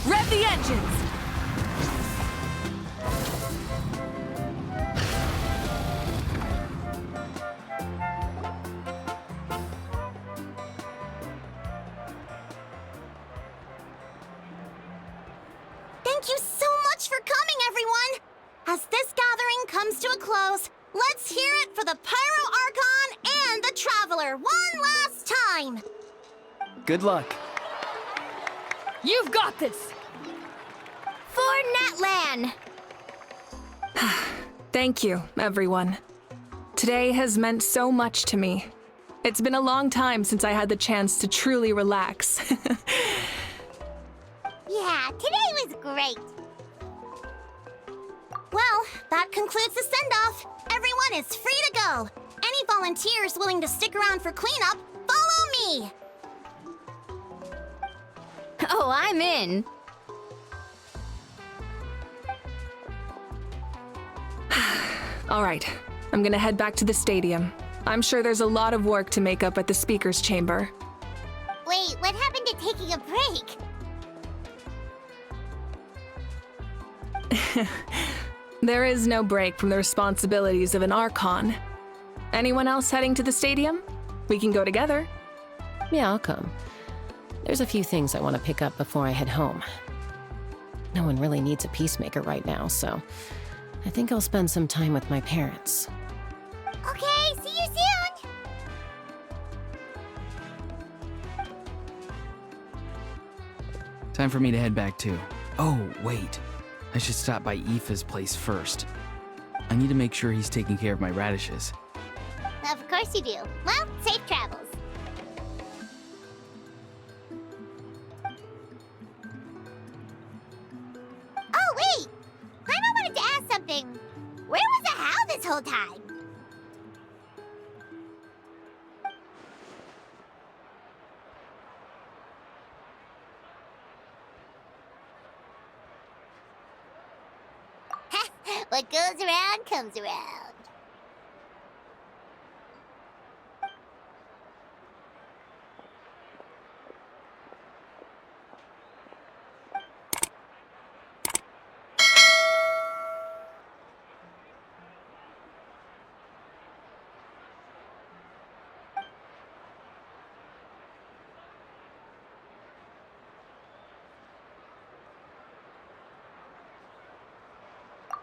[SPEAKER 6] Rev the engines!
[SPEAKER 1] Thank you so much for coming, everyone! As this gathering comes to a close, let's hear it for the Pyro Archon and the Traveler one last time!
[SPEAKER 9] Good luck.
[SPEAKER 2] You've got this! For Natlan!
[SPEAKER 5] Thank you, everyone. Today has meant so much to me. It's been a long time since I had the chance to truly relax.
[SPEAKER 1] Yeah, today was great. Well, that concludes the send-off. Everyone is free to go. Any volunteers willing to stick around for cleanup, follow me!
[SPEAKER 2] Oh, I'm in.
[SPEAKER 5] All right, I'm gonna head back to the stadium. I'm sure there's a lot of work to make up at the speaker's chamber.
[SPEAKER 1] Wait, what happened to taking a break?
[SPEAKER 5] There is no break from the responsibilities of an Archon. Anyone else heading to the stadium? We can go together.
[SPEAKER 8] Yeah, I'll come. There's a few things I want to pick up before I head home. No one really needs a peacemaker right now, so I think I'll spend some time with my parents.
[SPEAKER 1] Okay, see you soon!
[SPEAKER 9] Time for me to head back too. Oh, wait. I should stop by Aoife's place first. I need to make sure he's taking care of my radishes.
[SPEAKER 1] Of course you do. Well, safe travels. Oh, wait! Paimon wanted to ask something. Where was the How this whole time? What goes around comes around.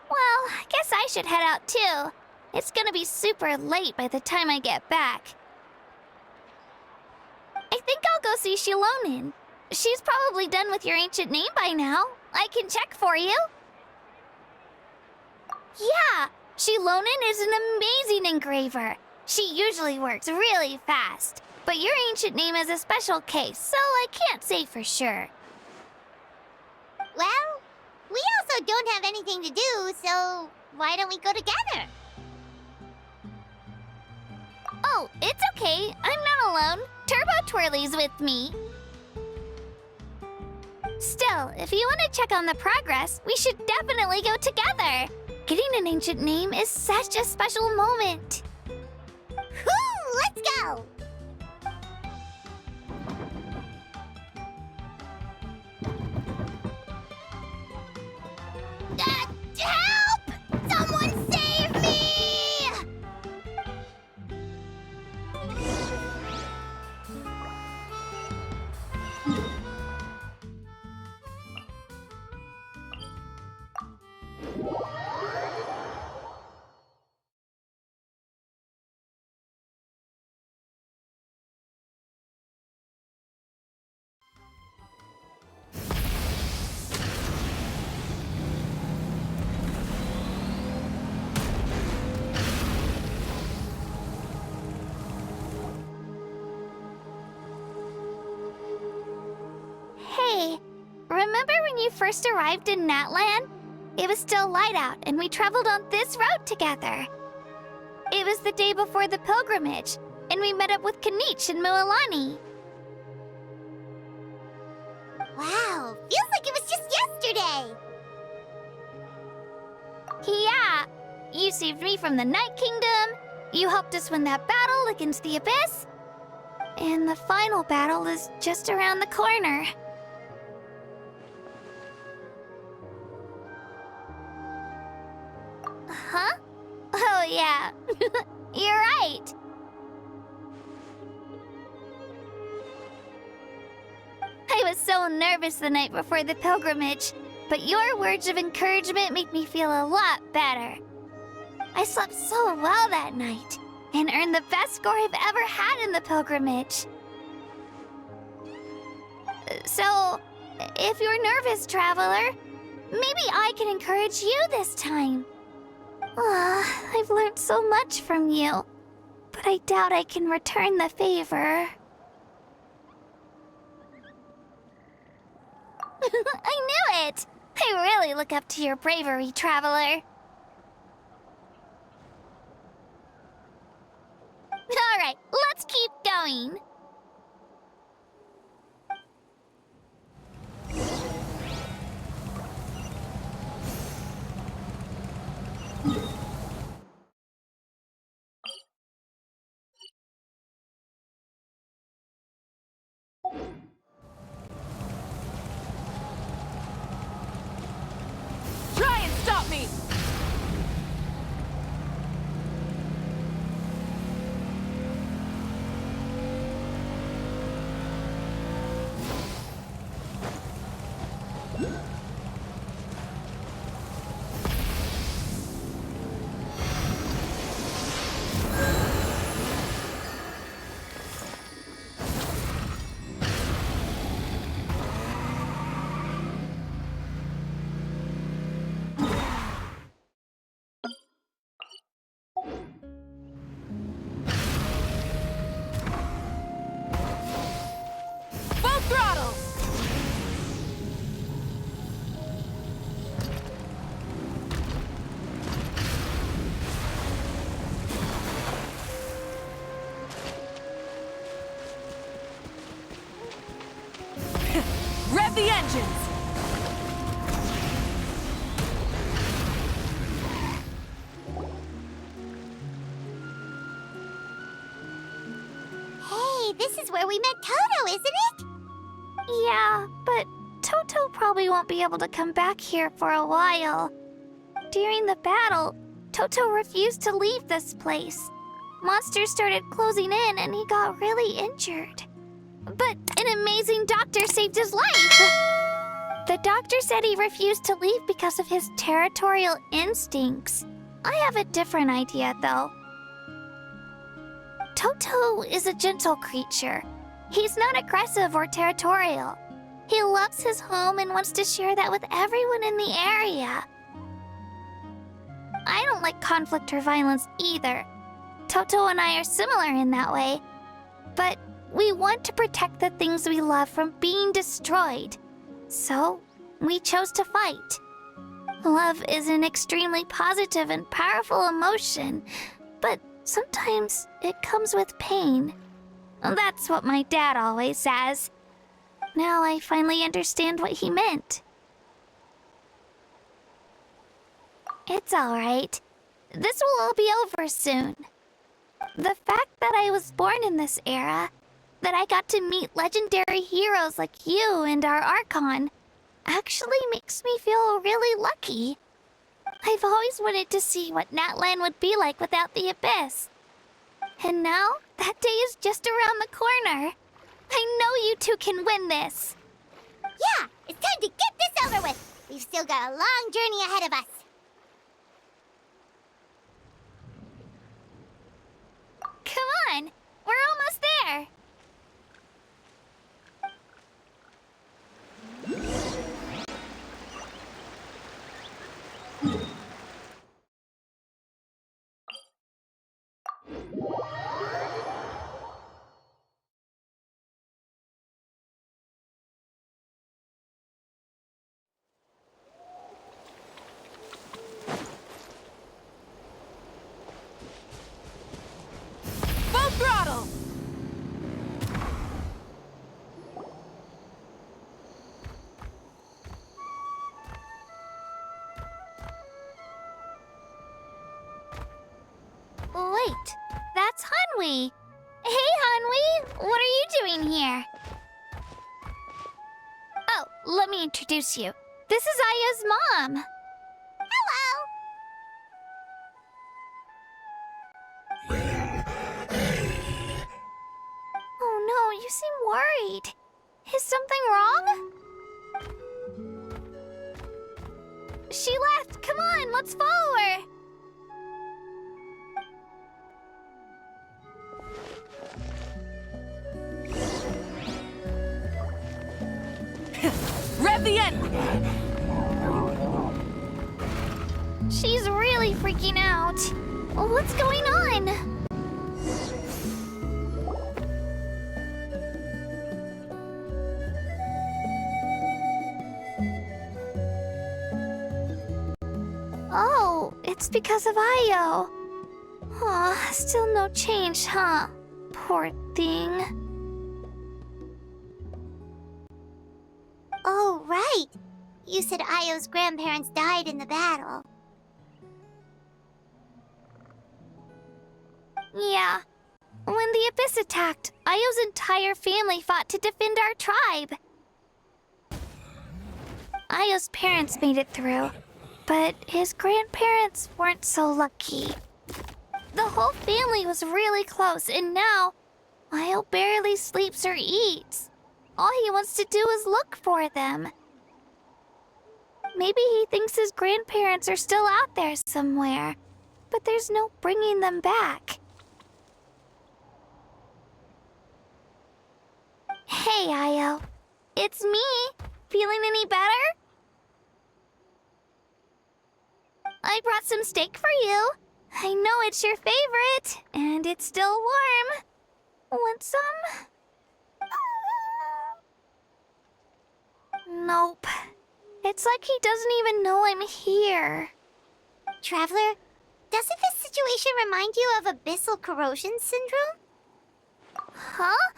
[SPEAKER 6] Well, I guess I should head out too. It's gonna be super late by the time I get back. I think I'll go see Shilonin. She's probably done with your ancient name by now. I can check for you. Yeah, Shilonin is an amazing engraver. She usually works really fast. But your ancient name is a special case, so I can't say for sure.
[SPEAKER 1] Well, we also don't have anything to do, so why don't we go together?
[SPEAKER 6] Oh, it's okay. I'm not alone. Turbo Twirly's with me. Still, if you want to check on the progress, we should definitely go together. Getting an ancient name is such a special moment.
[SPEAKER 1] Woo! Let's go! Help! Someone save me!
[SPEAKER 6] Hey, remember when you first arrived in Natlan? It was still light out, and we traveled on this road together. It was the day before the pilgrimage, and we met up with Kanich and Mualani.
[SPEAKER 1] Wow, feels like it was just yesterday!
[SPEAKER 6] Yeah, you saved me from the Night Kingdom, you helped us win that battle against the Abyss, and the final battle is just around the corner. Huh? Oh, yeah. You're right. I was so nervous the night before the pilgrimage, but your words of encouragement made me feel a lot better. I slept so well that night and earned the best score I've ever had in the pilgrimage. So, if you're nervous, traveler, maybe I can encourage you this time. I've learned so much from you, but I doubt I can return the favor. I knew it! I really look up to your bravery, traveler. Alright, let's keep going.
[SPEAKER 5] Try and stop me! Full throttle! Rev the engines!
[SPEAKER 1] Hey, this is where we met Toto, isn't it?
[SPEAKER 6] Yeah, but Toto probably won't be able to come back here for a while. During the battle, Toto refused to leave this place. Monsters started closing in and he got really injured. But an amazing doctor saved his life! The doctor said he refused to leave because of his territorial instincts. I have a different idea, though. Toto is a gentle creature. He's not aggressive or territorial. He loves his home and wants to share that with everyone in the area. I don't like conflict or violence either. Toto and I are similar in that way. But We want to protect the things we love from being destroyed. So, we chose to fight. Love is an extremely positive and powerful emotion, but sometimes it comes with pain. That's what my dad always says. Now I finally understand what he meant. It's alright. This will all be over soon. The fact that I was born in this era, that I got to meet legendary heroes like you and our Archon, actually makes me feel really lucky. I've always wanted to see what Natlan would be like without the Abyss. And now, that day is just around the corner. I know you two can win this.
[SPEAKER 1] Yeah, it's time to get this over with. We've still got a long journey ahead of us.
[SPEAKER 6] Come on, we're almost there.
[SPEAKER 5] Full throttle!
[SPEAKER 6] Wait, that's Hanwi. Hey, Hanwi, what are you doing here? Oh, let me introduce you. This is Aya's mom.
[SPEAKER 1] Hello!
[SPEAKER 6] Oh no, you seem worried. Is something wrong? She left. Come on, let's follow her.
[SPEAKER 5] Rev the end!
[SPEAKER 6] She's really freaking out. What's going on? Oh, it's because of Io. Aw, still no change, huh? Poor thing.
[SPEAKER 1] Oh, right. You said Io's grandparents died in the battle.
[SPEAKER 6] Yeah. When the Abyss attacked, Io's entire family fought to defend our tribe. Io's parents made it through, but his grandparents weren't so lucky. The whole family was really close, and now Io barely sleeps or eats. All he wants to do is look for them. Maybe he thinks his grandparents are still out there somewhere, but there's no bringing them back. Hey, Io. It's me. Feeling any better? I brought some steak for you. I know it's your favorite, and it's still warm. Want some? Nope. It's like he doesn't even know I'm here.
[SPEAKER 1] Traveler, doesn't this situation remind you of abyssal corrosion syndrome?
[SPEAKER 6] Huh?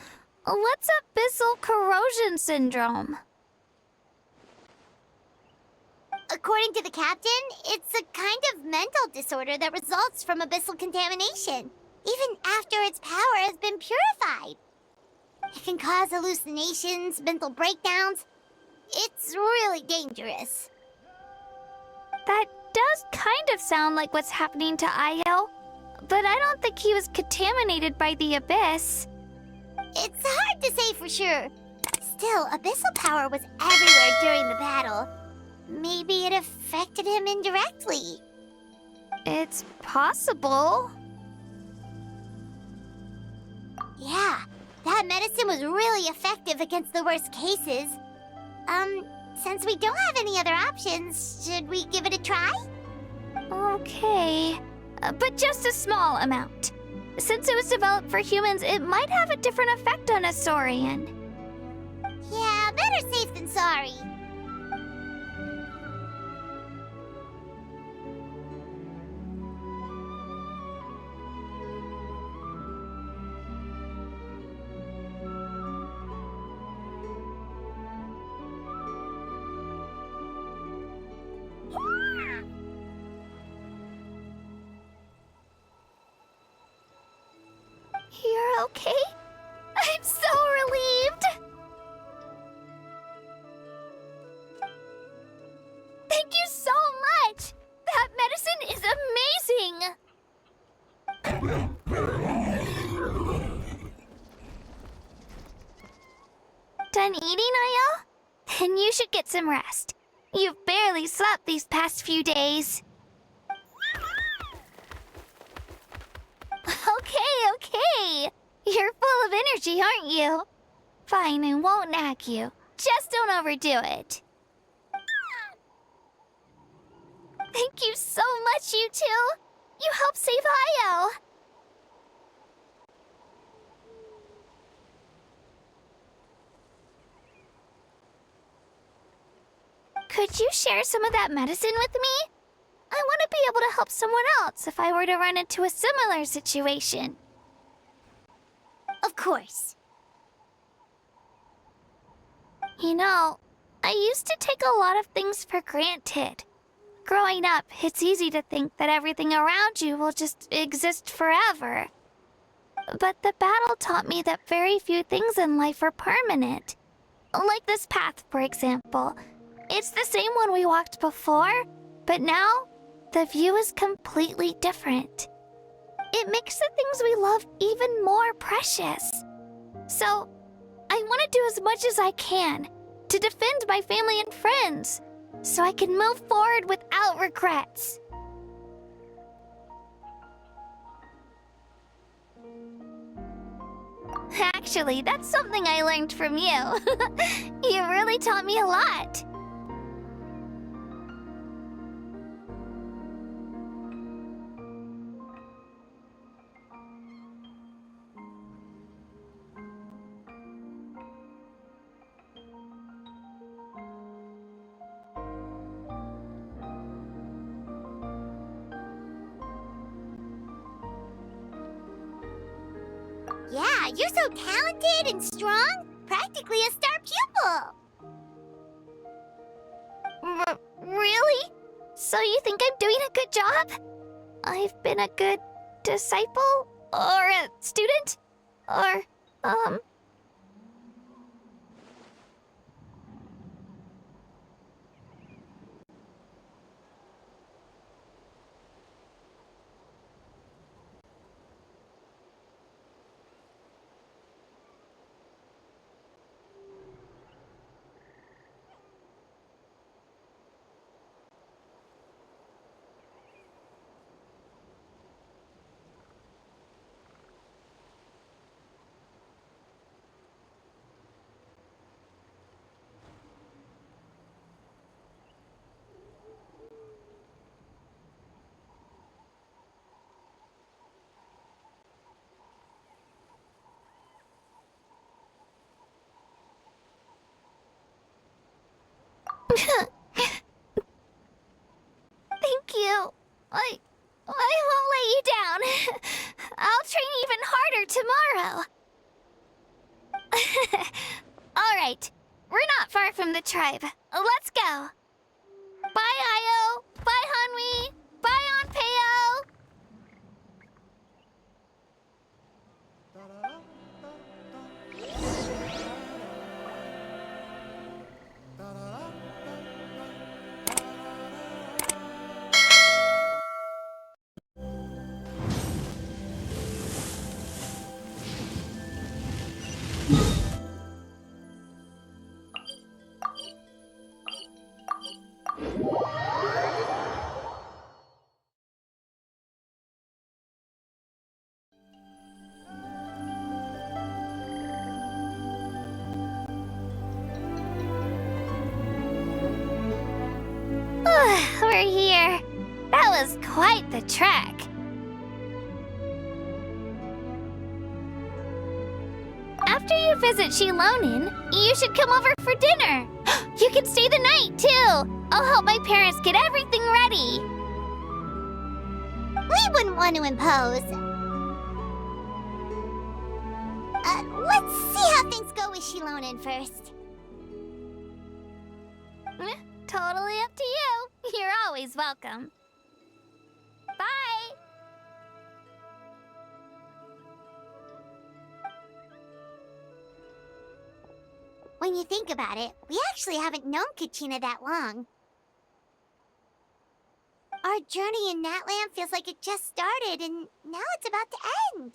[SPEAKER 6] What's abyssal corrosion syndrome?
[SPEAKER 1] According to the captain, it's a kind of mental disorder that results from abyssal contamination, even after its power has been purified. It can cause hallucinations, mental breakdowns. It's really dangerous.
[SPEAKER 6] That does kind of sound like what's happening to Io, but I don't think he was contaminated by the Abyss.
[SPEAKER 1] It's hard to say for sure. Still, abyssal power was everywhere during the battle. Maybe it affected him indirectly.
[SPEAKER 6] It's possible.
[SPEAKER 1] Yeah, that medicine was really effective against the worst cases. Since we don't have any other options, should we give it a try?
[SPEAKER 6] Okay, but just a small amount. Since it was developed for humans, it might have a different effect on a Saurian.
[SPEAKER 1] Yeah, better safe than sorry.
[SPEAKER 6] You're okay? I'm so relieved! Thank you so much! That medicine is amazing! Done eating, Ayo? Then you should get some rest. You've barely slept these past few days. Okay. You're full of energy, aren't you? Fine, I won't nag you. Just don't overdo it. Thank you so much, you two. You helped save Ayo. Could you share some of that medicine with me? I want to be able to help someone else if I were to run into a similar situation.
[SPEAKER 1] Of course.
[SPEAKER 6] You know, I used to take a lot of things for granted. Growing up, it's easy to think that everything around you will just exist forever. But the battle taught me that very few things in life are permanent. Like this path, for example. It's the same one we walked before, but now, the view is completely different. It makes the things we love even more precious. So, I want to do as much as I can to defend my family and friends, so I can move forward without regrets. Actually, that's something I learned from you. You really taught me a lot.
[SPEAKER 1] Yeah, you're so talented and strong. Practically a star pupil.
[SPEAKER 6] Really? So you think I'm doing a good job? I've been a good disciple? Or a student? Or, Thank you. I won't let you down. I'll train even harder tomorrow. All right. We're not far from the tribe. Let's go. Bye, Ayo. Bye, Hanwi. Bye, Onpeo. We're here. That was quite the trek. to visit Shilonin, you should come over for dinner. You can stay the night, too. I'll help my parents get everything ready.
[SPEAKER 1] We wouldn't want to impose. Let's see how things go with Shilonin first.
[SPEAKER 6] Totally up to you. You're always welcome. Bye.
[SPEAKER 1] When you think about it, we actually haven't known Kachina that long. Our journey in Natland feels like it just started, and now it's about to end.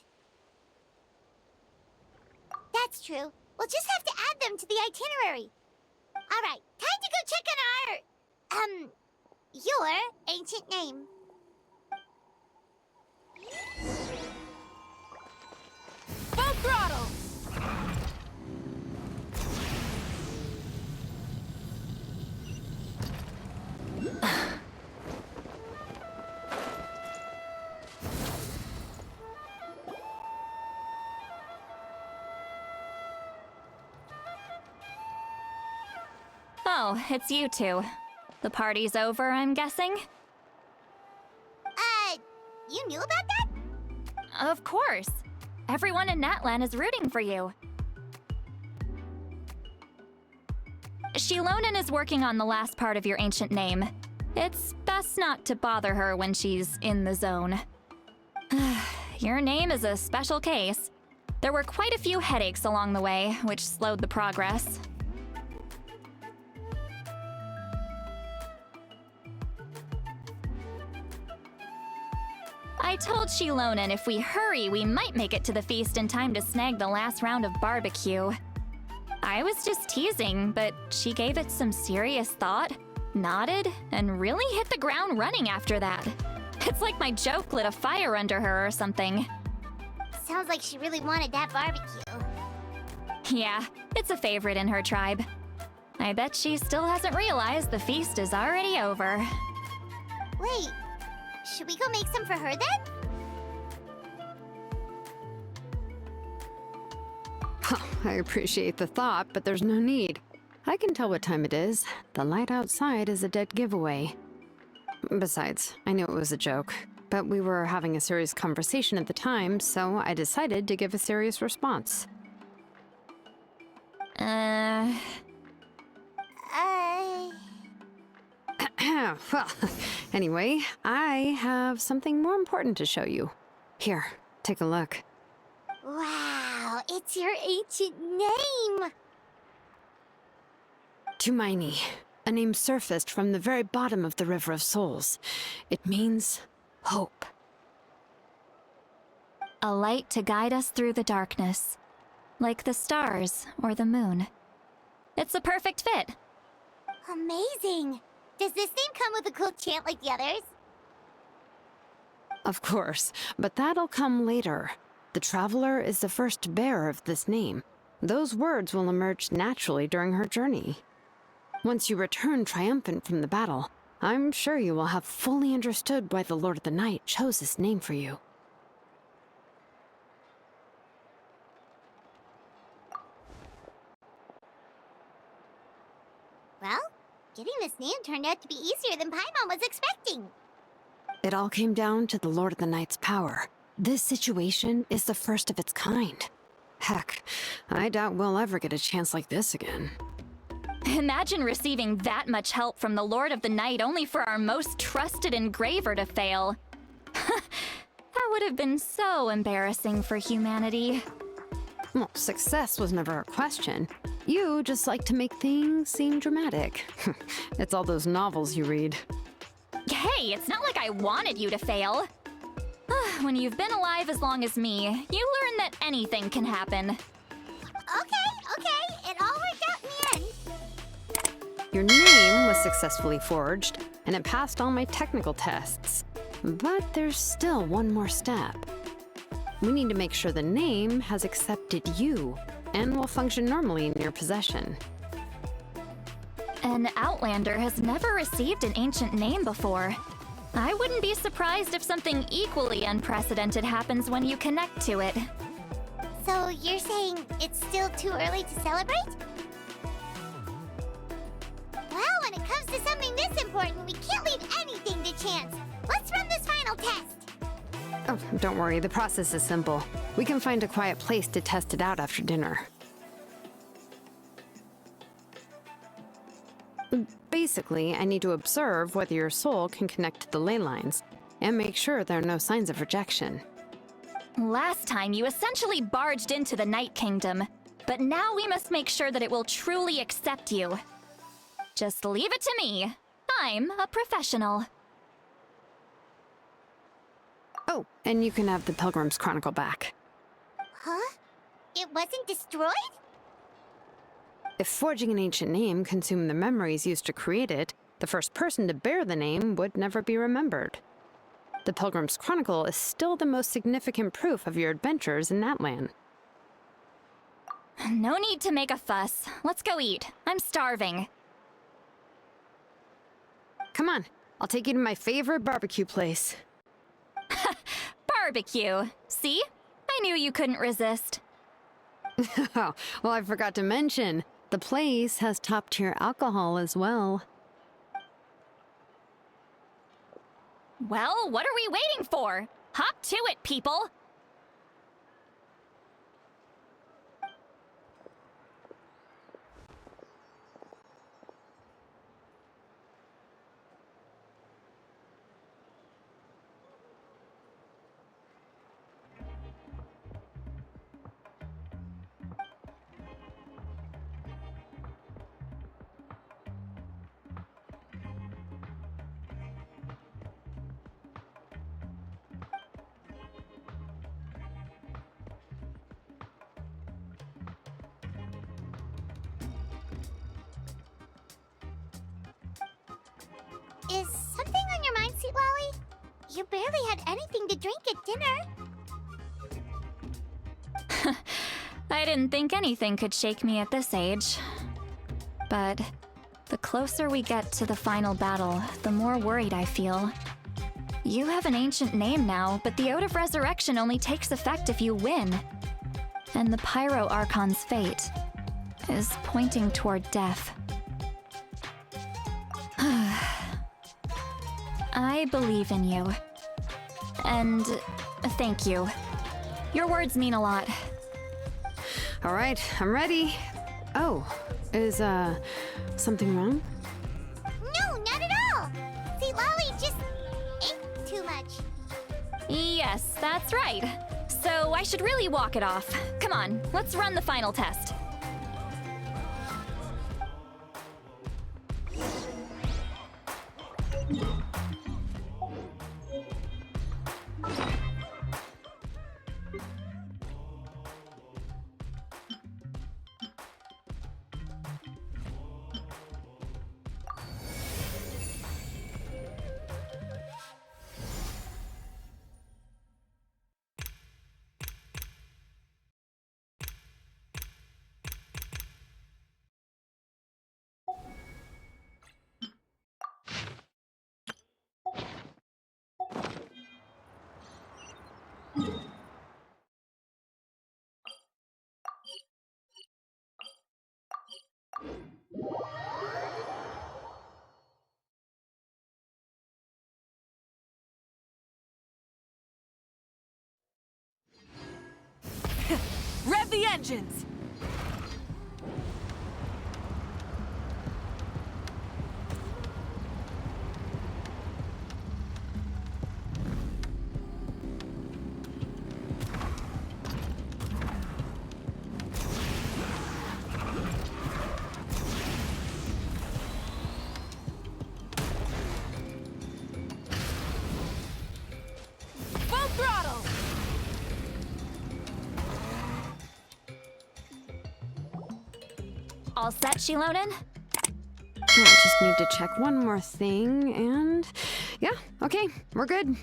[SPEAKER 1] That's true. We'll just have to add them to the itinerary. All right, time to go check on your ancient name.
[SPEAKER 6] Full throttle.
[SPEAKER 10] Oh, it's you two. The party's over, I'm guessing?
[SPEAKER 1] You knew about that?
[SPEAKER 10] Of course. Everyone in Natlan is rooting for you. Shilonin is working on the last part of your ancient name. It's best not to bother her when she's in the zone. Your name is a special case. There were quite a few headaches along the way, which slowed the progress. I told Shilonin if we hurry, we might make it to the feast in time to snag the last round of barbecue. I was just teasing, but she gave it some serious thought, nodded, and really hit the ground running after that. It's like my joke lit a fire under her or something.
[SPEAKER 1] Sounds like she really wanted that barbecue.
[SPEAKER 10] Yeah, it's a favorite in her tribe. I bet she still hasn't realized the feast is already over.
[SPEAKER 1] Wait, should we go make some for her then?
[SPEAKER 4] I appreciate the thought, but there's no need. I can tell what time it is. The light outside is a dead giveaway. Besides, I knew it was a joke, but we were having a serious conversation at the time, so I decided to give a serious response. Well, anyway, I have something more important to show you. Here, take a look.
[SPEAKER 1] Wow, it's your ancient name!
[SPEAKER 4] Tumaini, a name surfaced from the very bottom of the River of Souls. It means hope.
[SPEAKER 10] A light to guide us through the darkness, like the stars or the moon. It's a perfect fit.
[SPEAKER 1] Amazing! Does this name come with a cool chant like the others?
[SPEAKER 4] Of course, but that'll come later. The Traveler is the first bearer of this name. Those words will emerge naturally during her journey. Once you return triumphant from the battle, I'm sure you will have fully understood why the Lord of the Night chose this name for you.
[SPEAKER 1] Well, getting this name turned out to be easier than Paimon was expecting.
[SPEAKER 4] It all came down to the Lord of the Night's power. This situation is the first of its kind. Heck, I doubt we'll ever get a chance like this again.
[SPEAKER 10] Imagine receiving that much help from the Lord of the Night only for our most trusted engraver to fail. That would have been so embarrassing for humanity.
[SPEAKER 4] Well, success was never a question. You just like to make things seem dramatic. It's all those novels you read.
[SPEAKER 10] Hey, it's not like I wanted you to fail. When you've been alive as long as me, you learn that anything can happen.
[SPEAKER 1] Okay, it all worked out in the end.
[SPEAKER 4] Your name was successfully forged, and it passed all my technical tests. But there's still one more step. We need to make sure the name has accepted you, and will function normally in your possession.
[SPEAKER 10] An Outlander has never received an ancient name before. I wouldn't be surprised if something equally unprecedented happens when you connect to it.
[SPEAKER 1] So you're saying it's still too early to celebrate? Well, when it comes to something this important, we can't leave anything to chance. Let's run this final test.
[SPEAKER 4] Oh, don't worry, the process is simple. We can find a quiet place to test it out after dinner. Basically, I need to observe whether your soul can connect to the ley lines, and make sure there are no signs of rejection.
[SPEAKER 10] Last time, you essentially barged into the Night Kingdom, but now we must make sure that it will truly accept you. Just leave it to me. I'm a professional.
[SPEAKER 4] Oh, and you can have the Pilgrim's Chronicle back.
[SPEAKER 1] Huh? It wasn't destroyed?
[SPEAKER 4] If forging an ancient name consumed the memories used to create it, the first person to bear the name would never be remembered. The Pilgrim's Chronicle is still the most significant proof of your adventures in that land.
[SPEAKER 10] No need to make a fuss. Let's go eat. I'm starving.
[SPEAKER 4] Come on, I'll take you to my favorite barbecue place.
[SPEAKER 10] Barbecue. See? I knew you couldn't resist.
[SPEAKER 4] Oh, well, I forgot to mention, the place has top-tier alcohol as well.
[SPEAKER 10] Well, what are we waiting for? Hop to it, people!
[SPEAKER 1] Is something on your mind, Sweet Lolly? You barely had anything to drink at dinner.
[SPEAKER 10] I didn't think anything could shake me at this age. But the closer we get to the final battle, the more worried I feel. You have an ancient name now, but the Ode of Resurrection only takes effect if you win. And the Pyro Archon's fate is pointing toward death. I believe in you. And thank you. Your words mean a lot.
[SPEAKER 4] All right, I'm ready. Oh, is, something wrong?
[SPEAKER 1] No, not at all! Sweet Lolly just ate too much.
[SPEAKER 10] Yes, that's right. So I should really walk it off. Come on, let's run the final test.
[SPEAKER 5] Rev the engines! Full throttle!
[SPEAKER 10] All set, Shilonen?
[SPEAKER 4] I just need to check one more thing, and... yeah, okay, we're good.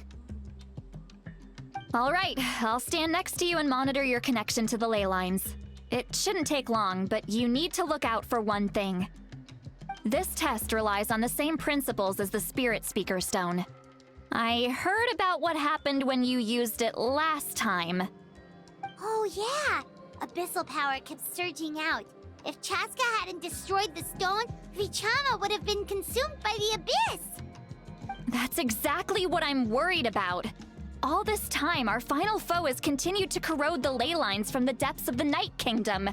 [SPEAKER 10] All right, I'll stand next to you and monitor your connection to the ley lines. It shouldn't take long, but you need to look out for one thing. This test relies on the same principles as the Spirit Speaker Stone. I heard about what happened when you used it last time.
[SPEAKER 1] Oh yeah! Abyssal power kept surging out. If Chaska hadn't destroyed the stone, Vichama would have been consumed by the abyss!
[SPEAKER 10] That's exactly what I'm worried about. All this time, our final foe has continued to corrode the ley lines from the depths of the Night Kingdom.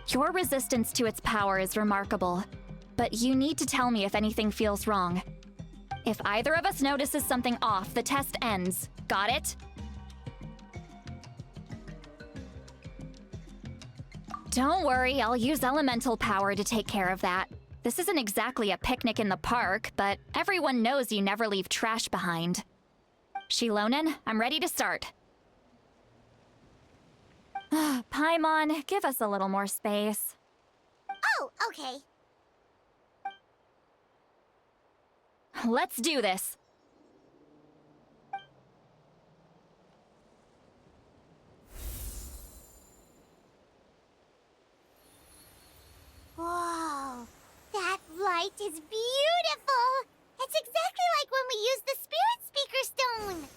[SPEAKER 10] Your resistance to its power is remarkable, but you need to tell me if anything feels wrong. If either of us notices something off, the test ends. Got it? Don't worry, I'll use elemental power to take care of that. This isn't exactly a picnic in the park, but everyone knows you never leave trash behind. Shilonen, I'm ready to start. Paimon, give us a little more space.
[SPEAKER 1] Oh, okay.
[SPEAKER 10] Let's do this.
[SPEAKER 1] Whoa, that light is beautiful! It's exactly like when we used the Spirit Speaker Stone!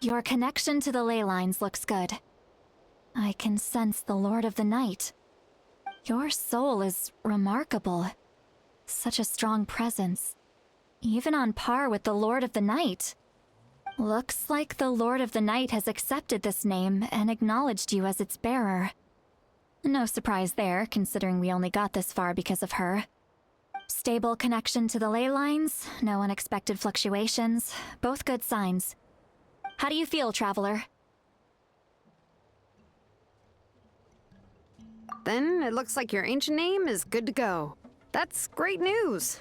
[SPEAKER 10] Your connection to the ley lines looks good. I can sense the Lord of the Night. Your soul is remarkable. Such a strong presence. Even on par with the Lord of the Night. Looks like the Lord of the Night has accepted this name and acknowledged you as its bearer. No surprise there, considering we only got this far because of her. Stable connection to the ley lines, no unexpected fluctuations, both good signs. How do you feel, Traveler?
[SPEAKER 4] Then it looks like your ancient name is good to go. That's great news.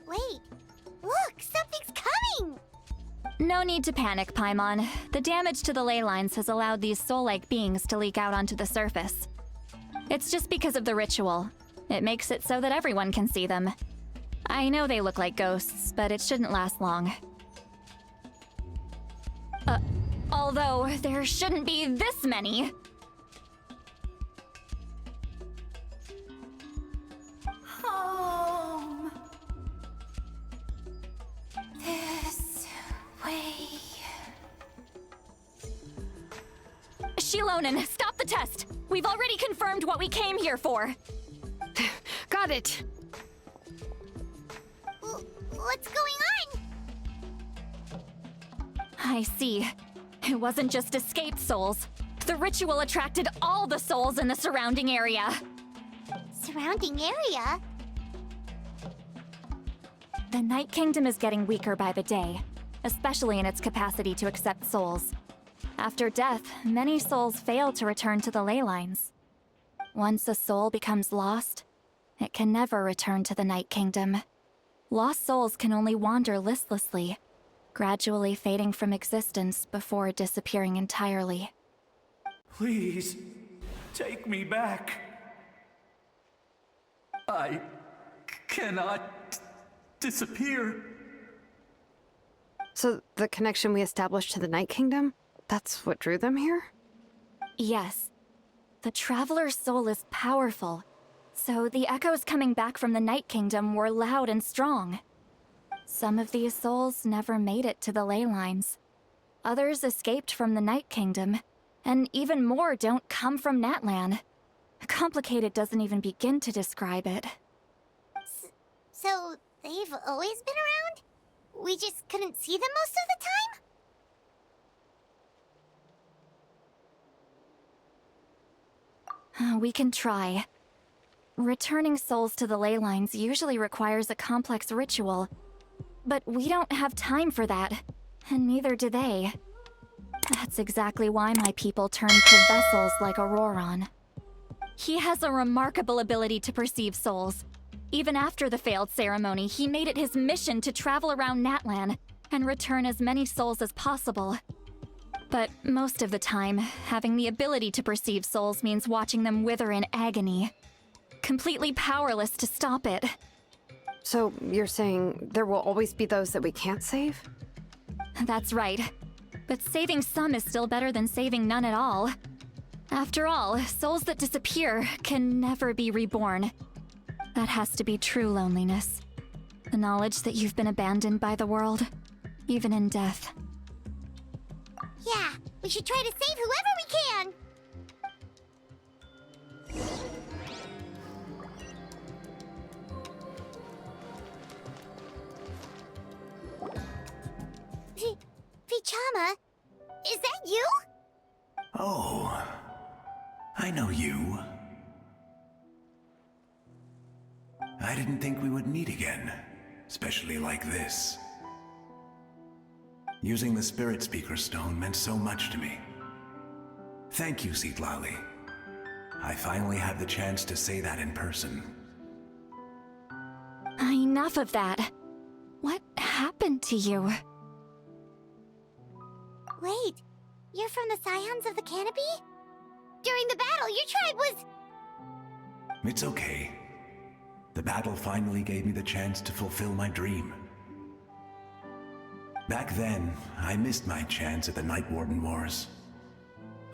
[SPEAKER 1] Wait, look, something's coming!
[SPEAKER 10] No need to panic, Paimon. The damage to the ley lines has allowed these soul-like beings to leak out onto the surface. It's just because of the ritual. It makes it so that everyone can see them. I know they look like ghosts, but it shouldn't last long. Although there shouldn't be this many.
[SPEAKER 1] Home. This way.
[SPEAKER 10] Shilonen, stop the test! We've already confirmed what we came here for.
[SPEAKER 4] Got it.
[SPEAKER 1] What's going on?
[SPEAKER 10] I see. It wasn't just escaped souls. The ritual attracted all the souls in the surrounding area.
[SPEAKER 1] Surrounding area?
[SPEAKER 10] The Night Kingdom is getting weaker by the day, especially in its capacity to accept souls. After death, many souls fail to return to the ley lines. Once a soul becomes lost, it can never return to the Night Kingdom. Lost souls can only wander listlessly, gradually fading from existence before disappearing entirely.
[SPEAKER 11] Please, take me back. I cannot disappear.
[SPEAKER 4] So the connection we established to the Night Kingdom, that's what drew them here?
[SPEAKER 10] Yes. The Traveler's soul is powerful, so the echoes coming back from the Night Kingdom were loud and strong. Some of these souls never made it to the ley lines. Others escaped from the Night Kingdom, and even more don't come from Natlan. Complicated doesn't even begin to describe it.
[SPEAKER 1] So, they've always been around? We just couldn't see them most of the
[SPEAKER 10] time? We can try. Returning souls to the ley lines usually requires a complex ritual, but we don't have time for that, and neither do they. That's exactly why my people turned to vessels like Auroron. He has a remarkable ability to perceive souls. Even after the failed ceremony, he made it his mission to travel around Natlan and return as many souls as possible. But most of the time, having the ability to perceive souls means watching them wither in agony. Completely powerless to stop it.
[SPEAKER 4] So you're saying there will always be those that we can't save?
[SPEAKER 10] That's right. But saving some is still better than saving none at all. After all, souls that disappear can never be reborn. That has to be true loneliness. The knowledge that you've been abandoned by the world, even in death.
[SPEAKER 1] Yeah, we should try to save whoever we can! Vichama, is that you?
[SPEAKER 11] Oh, I know you. I didn't think we would meet again, especially like this. Using the Spirit Speaker Stone meant so much to me. Thank you, Citlali. I finally had the chance to say that in person.
[SPEAKER 10] Enough of that. What happened to you?
[SPEAKER 1] Wait, you're from the Scions of the Canopy? During the battle, your tribe was...
[SPEAKER 11] It's okay. The battle finally gave me the chance to fulfill my dream. Back then, I missed my chance at the Night Warden Wars.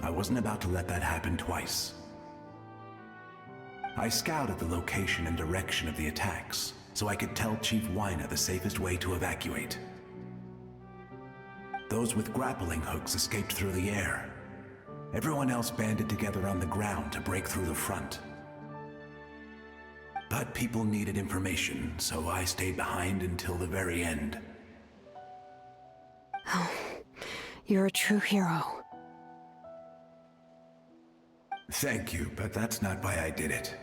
[SPEAKER 11] I wasn't about to let that happen twice. I scouted the location and direction of the attacks, so I could tell Chief Wyna the safest way to evacuate. Those with grappling hooks escaped through the air. Everyone else banded together on the ground to break through the front. But people needed information, so I stayed behind until the very end.
[SPEAKER 4] Oh, you're a true hero.
[SPEAKER 11] Thank you, but that's not why I did it.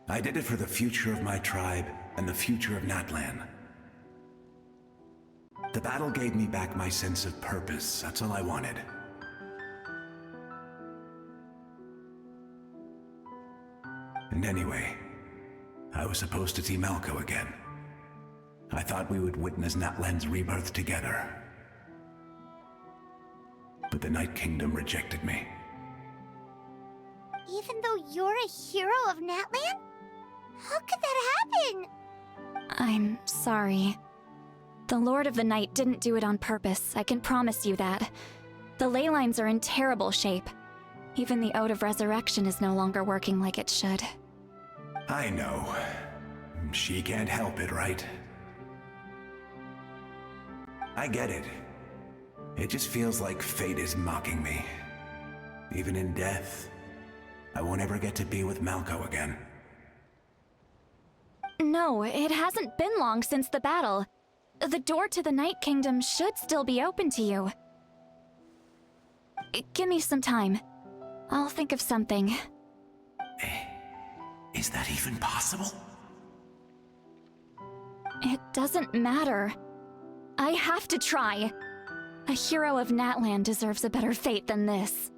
[SPEAKER 11] I did it for the future of my tribe and the future of Natlan. The battle gave me back my sense of purpose. That's all I wanted. And anyway, I was supposed to see Malco again. I thought we would witness Natlan's rebirth together. But the Night Kingdom rejected me.
[SPEAKER 1] Even though you're a hero of Natlan? How could that happen?
[SPEAKER 10] I'm sorry. The Lord of the Night didn't do it on purpose, I can promise you that. The ley lines are in terrible shape. Even the Ode of Resurrection is no longer working like it should.
[SPEAKER 11] I know. She can't help it, right? I get it. It just feels like fate is mocking me. Even in death, I won't ever get to be with Malco again.
[SPEAKER 10] No, it hasn't been long since the battle. The door to the Night Kingdom should still be open to you. Give me some time. I'll think of something.
[SPEAKER 11] Is that even possible?
[SPEAKER 10] It doesn't matter. I have to try. A hero of Natlan deserves a better fate than this.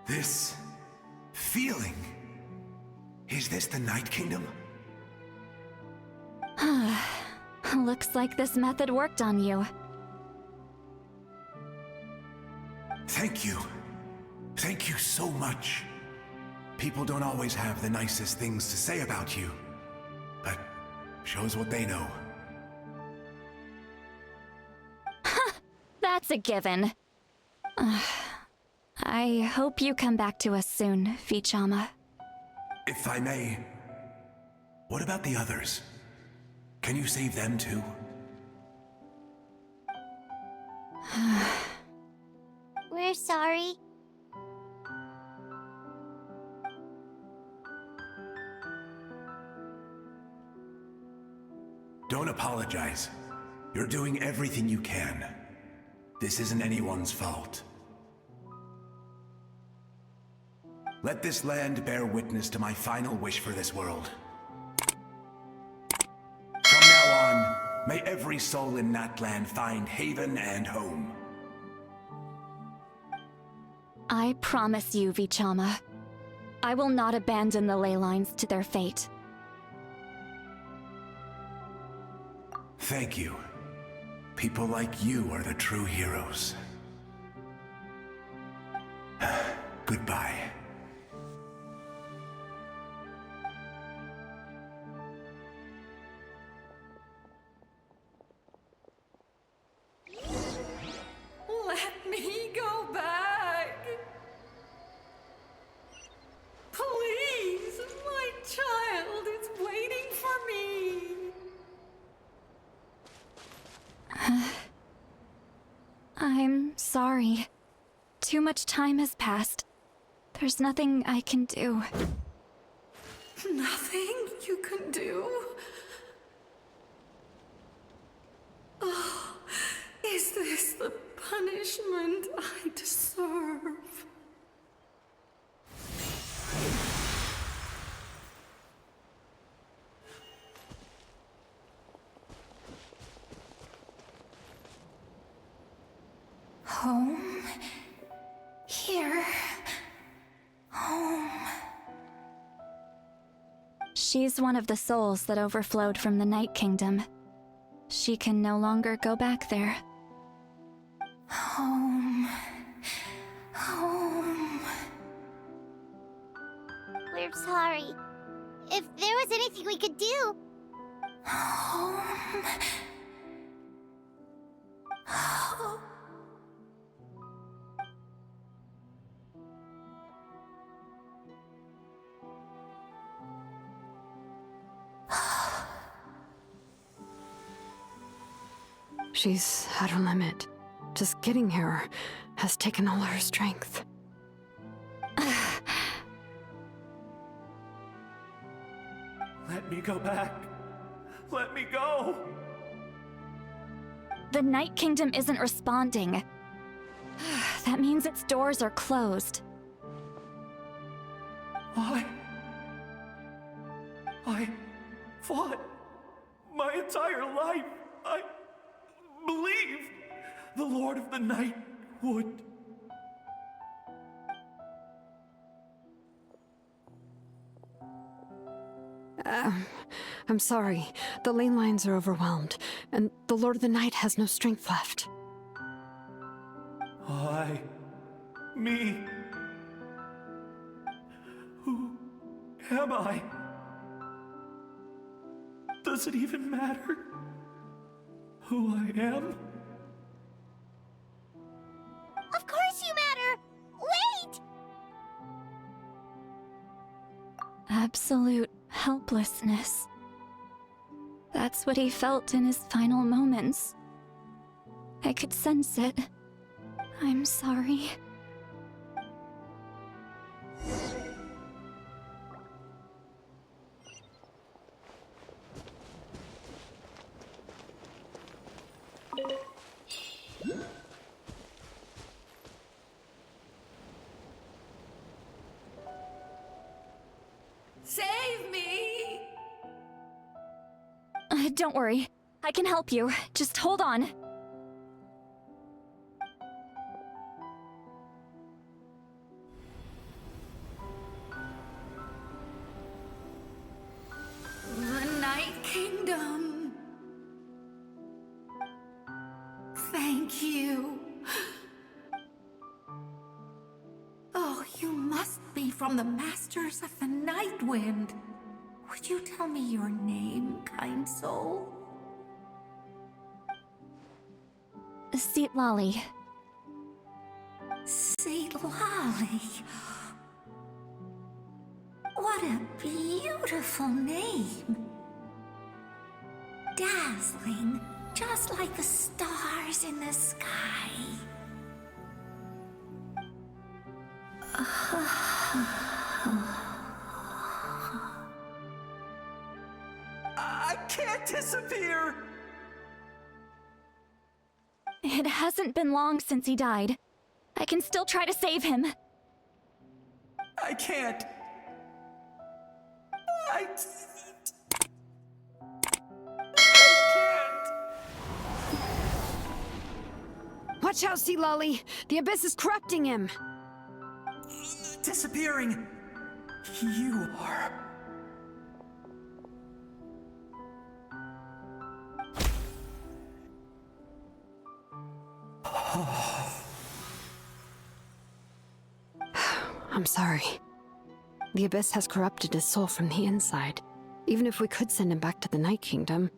[SPEAKER 11] This feeling. Is this the Night Kingdom?
[SPEAKER 10] Looks like this method worked on you.
[SPEAKER 11] Thank you. Thank you so much. People don't always have the nicest things to say about you, but shows what they know.
[SPEAKER 10] That's a given. I hope you come back to us soon, Vichama.
[SPEAKER 11] If I may, what about the others? Can you save them too?
[SPEAKER 1] We're sorry.
[SPEAKER 11] Don't apologize. You're doing everything you can. This isn't anyone's fault. Let this land bear witness to my final wish for this world. From now on, may every soul in Natlan find haven and home.
[SPEAKER 10] I promise you, Vichama. I will not abandon the ley lines to their fate.
[SPEAKER 11] Thank you. People like you are the true heroes. Goodbye.
[SPEAKER 12] Let me go back. Please, my child is waiting for me.
[SPEAKER 10] I'm sorry. Too much time has passed. There's nothing I can do.
[SPEAKER 12] Nothing you can do? Oh, is this the punishment I deserve? Home? Here? Home?
[SPEAKER 10] She's one of the souls that overflowed from the Night Kingdom. She can no longer go back there.
[SPEAKER 12] Home. Home.
[SPEAKER 1] We're sorry. If there was anything we could do...
[SPEAKER 12] Home. Home.
[SPEAKER 4] She's at her limit. Just getting here has taken all her strength.
[SPEAKER 13] Let me go back. Let me go.
[SPEAKER 10] The Night Kingdom isn't responding. That means its doors are closed.
[SPEAKER 13] Why? I fought my entire life. I believed the Lord of the Night would.
[SPEAKER 4] I'm sorry. The ley lines are overwhelmed, and the Lord of the Night has no strength left.
[SPEAKER 13] Why? Me? Who am I? Does it even matter who I am?
[SPEAKER 1] Of course you matter! Wait!
[SPEAKER 10] Absolute helplessness. That's what he felt in his final moments. I could sense it. I'm sorry.
[SPEAKER 12] Save me!
[SPEAKER 10] Don't worry. I can help you. Just hold on.
[SPEAKER 12] The Night Kingdom. Thank you. Oh, you must be from the Masters of the Night Wind. Would you tell me your name, kind soul?
[SPEAKER 10] Seat Lolly.
[SPEAKER 12] Seat Lolly. What a beautiful name. Dazzling, just like the stars in the sky.
[SPEAKER 13] I can't disappear!
[SPEAKER 10] It hasn't been long since he died. I can still try to save him.
[SPEAKER 13] I can't. I can't.
[SPEAKER 4] Watch out, Sea Lolly! The abyss is corrupting him!
[SPEAKER 13] Disappearing. You are.
[SPEAKER 4] I'm sorry. The Abyss has corrupted his soul from the inside. Even if we could send him back to the Night Kingdom,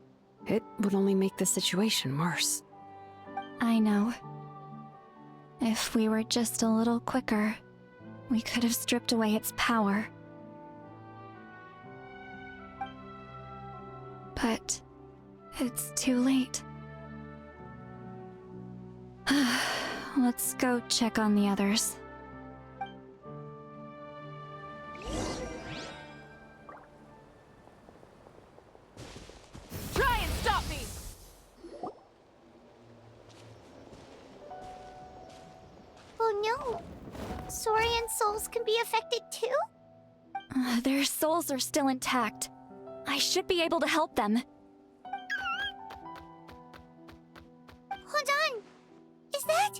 [SPEAKER 4] it would only make the situation worse.
[SPEAKER 10] I know. If we were just a little quicker, we could have stripped away its power. But it's too late. Let's go check on the others.
[SPEAKER 5] Try and stop me!
[SPEAKER 1] Oh no! Saurian souls can be affected too?
[SPEAKER 10] Their souls are still intact. I should be able to help them.
[SPEAKER 1] Hold on! Is that...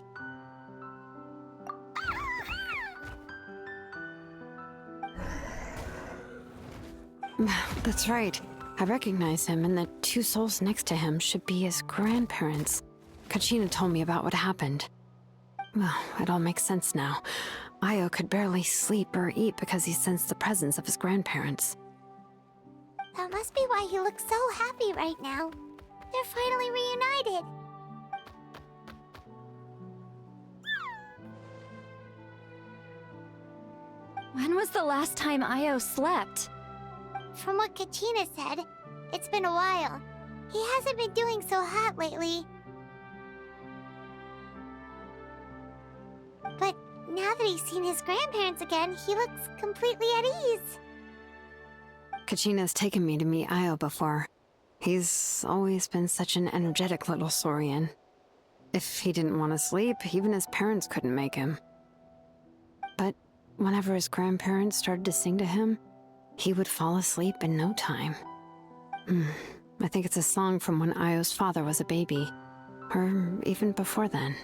[SPEAKER 4] That's right. I recognize him, and the two souls next to him should be his grandparents. Kachina told me about what happened. Well, it all makes sense now. Io could barely sleep or eat because he sensed the presence of his grandparents.
[SPEAKER 1] That must be why he looks so happy right now. They're finally reunited.
[SPEAKER 10] When was the last time Io slept?
[SPEAKER 1] From what Kachina said, it's been a while. He hasn't been doing so hot lately. But now that he's seen his grandparents again, he looks completely at ease.
[SPEAKER 4] Kachina's taken me to meet Io before. He's always been such an energetic little Saurian. If he didn't want to sleep, even his parents couldn't make him. But whenever his grandparents started to sing to him, he would fall asleep in no time. I think it's a song from when Io's father was a baby, or even before then.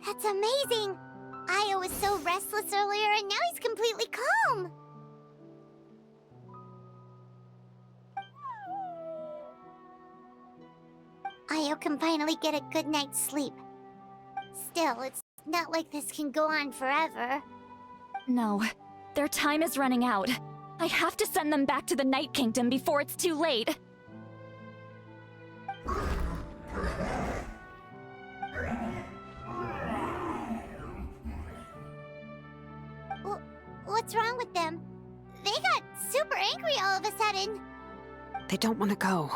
[SPEAKER 1] That's amazing! Io was so restless earlier and now he's completely calm! Io can finally get a good night's sleep. Still, it's not like this can go on forever.
[SPEAKER 10] No, their time is running out. I have to send them back to the Night Kingdom before it's too late.
[SPEAKER 1] What's wrong with them? They got super angry all of a sudden.
[SPEAKER 4] They don't want to go.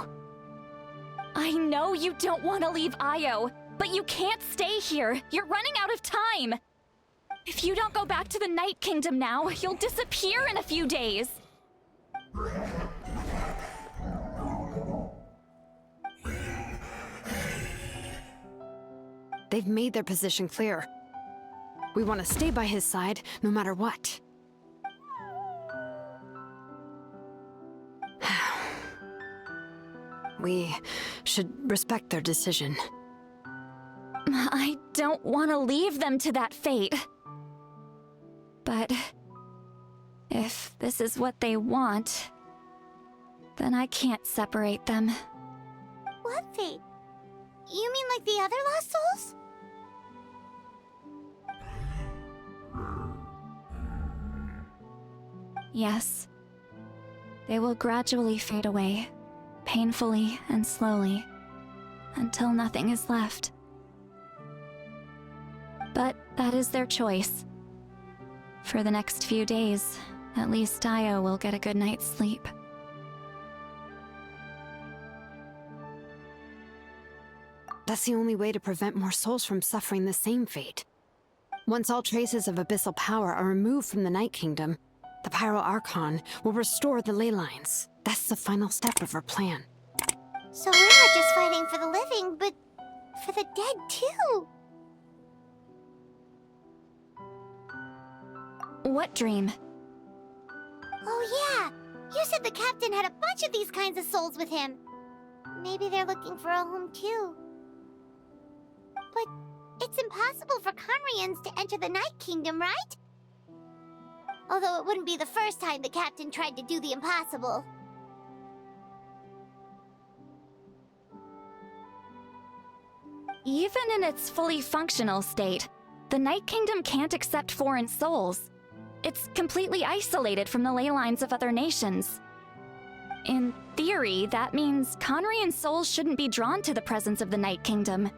[SPEAKER 10] I know you don't want to leave Io, but you can't stay here. You're running out of time. If you don't go back to the Night Kingdom now, you'll disappear in a few days.
[SPEAKER 4] They've made their position clear. We want to stay by his side, no matter what. We should respect their decision.
[SPEAKER 10] I don't want to leave them to that fate. But if this is what they want, then I can't separate them.
[SPEAKER 1] What fate? You mean like the other lost souls?
[SPEAKER 10] Yes. They will gradually fade away, painfully and slowly, until nothing is left. But that is their choice. For the next few days, at least Io will get a good night's sleep.
[SPEAKER 4] That's the only way to prevent more souls from suffering the same fate. Once all traces of abyssal power are removed from the Night Kingdom, the Pyro Archon will restore the ley lines. That's the final step of our plan.
[SPEAKER 1] So we're not just fighting for the living, but for the dead too.
[SPEAKER 10] What dream?
[SPEAKER 1] Oh yeah, you said the captain had a bunch of these kinds of souls with him. Maybe they're looking for a home too. But it's impossible for Conrians to enter the Night Kingdom, right? Although it wouldn't be the first time the captain tried to do the impossible.
[SPEAKER 10] Even in its fully functional state, the Night Kingdom can't accept foreign souls. It's completely isolated from the ley lines of other nations. In theory, that means Conrian souls shouldn't be drawn to the presence of the Night Kingdom.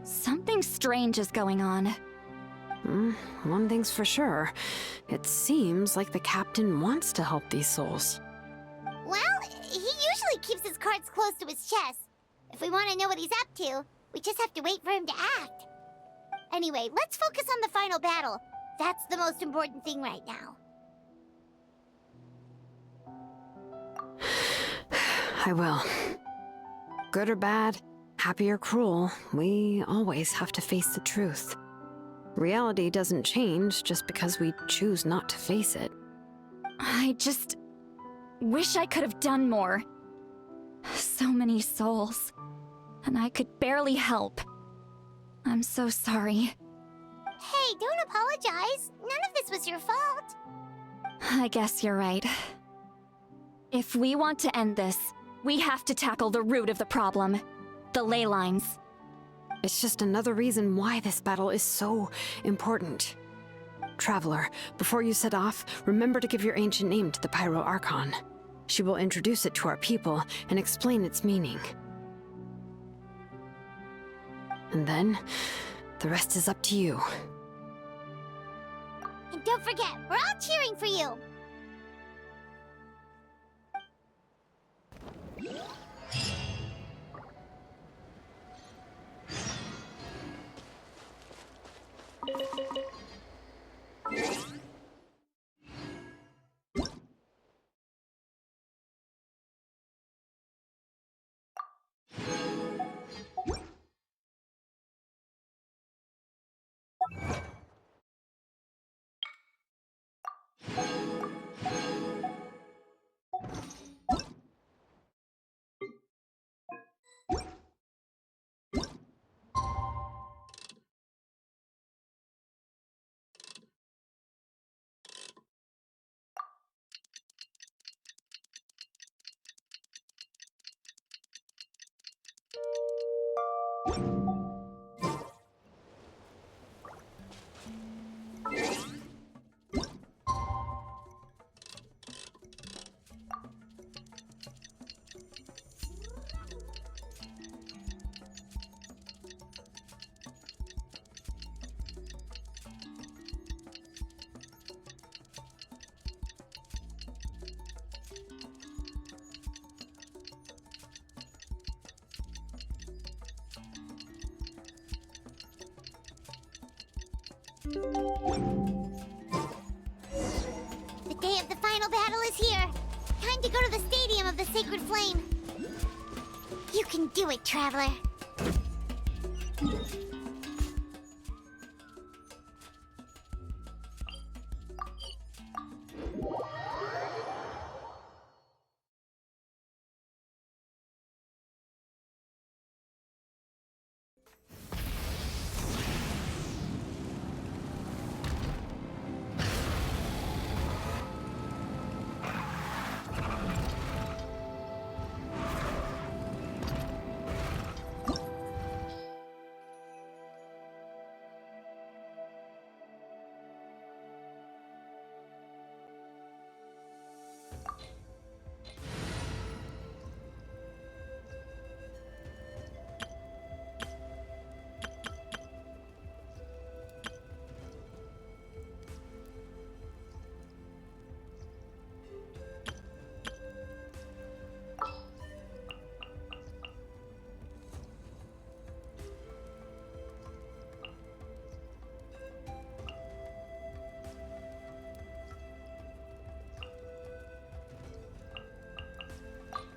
[SPEAKER 10] Something strange is going on.
[SPEAKER 4] One thing's for sure. It seems like the captain wants to help these souls.
[SPEAKER 1] Well, he usually keeps his cards close to his chest. If we want to know what he's up to, we just have to wait for him to act. Anyway, let's focus on the final battle. That's the most important thing right now.
[SPEAKER 4] I will. Good or bad, happy or cruel, we always have to face the truth. Reality doesn't change just because we choose not to face it.
[SPEAKER 10] I just wish I could have done more. So many souls, and I could barely help. I'm so sorry.
[SPEAKER 1] Hey, don't apologize. None of this was your fault.
[SPEAKER 10] I guess you're right. If we want to end this, we have to tackle the root of the problem. The ley lines.
[SPEAKER 4] It's just another reason why this battle is so important. Traveler, before you set off, remember to give your ancient name to the Pyro Archon. She will introduce it to our people and explain its meaning. And then, the rest is up to you.
[SPEAKER 1] And don't forget, we're all cheering for you. The day of the final battle is here. Time to go to the Stadium of the Sacred Flame. You can do it, Traveler.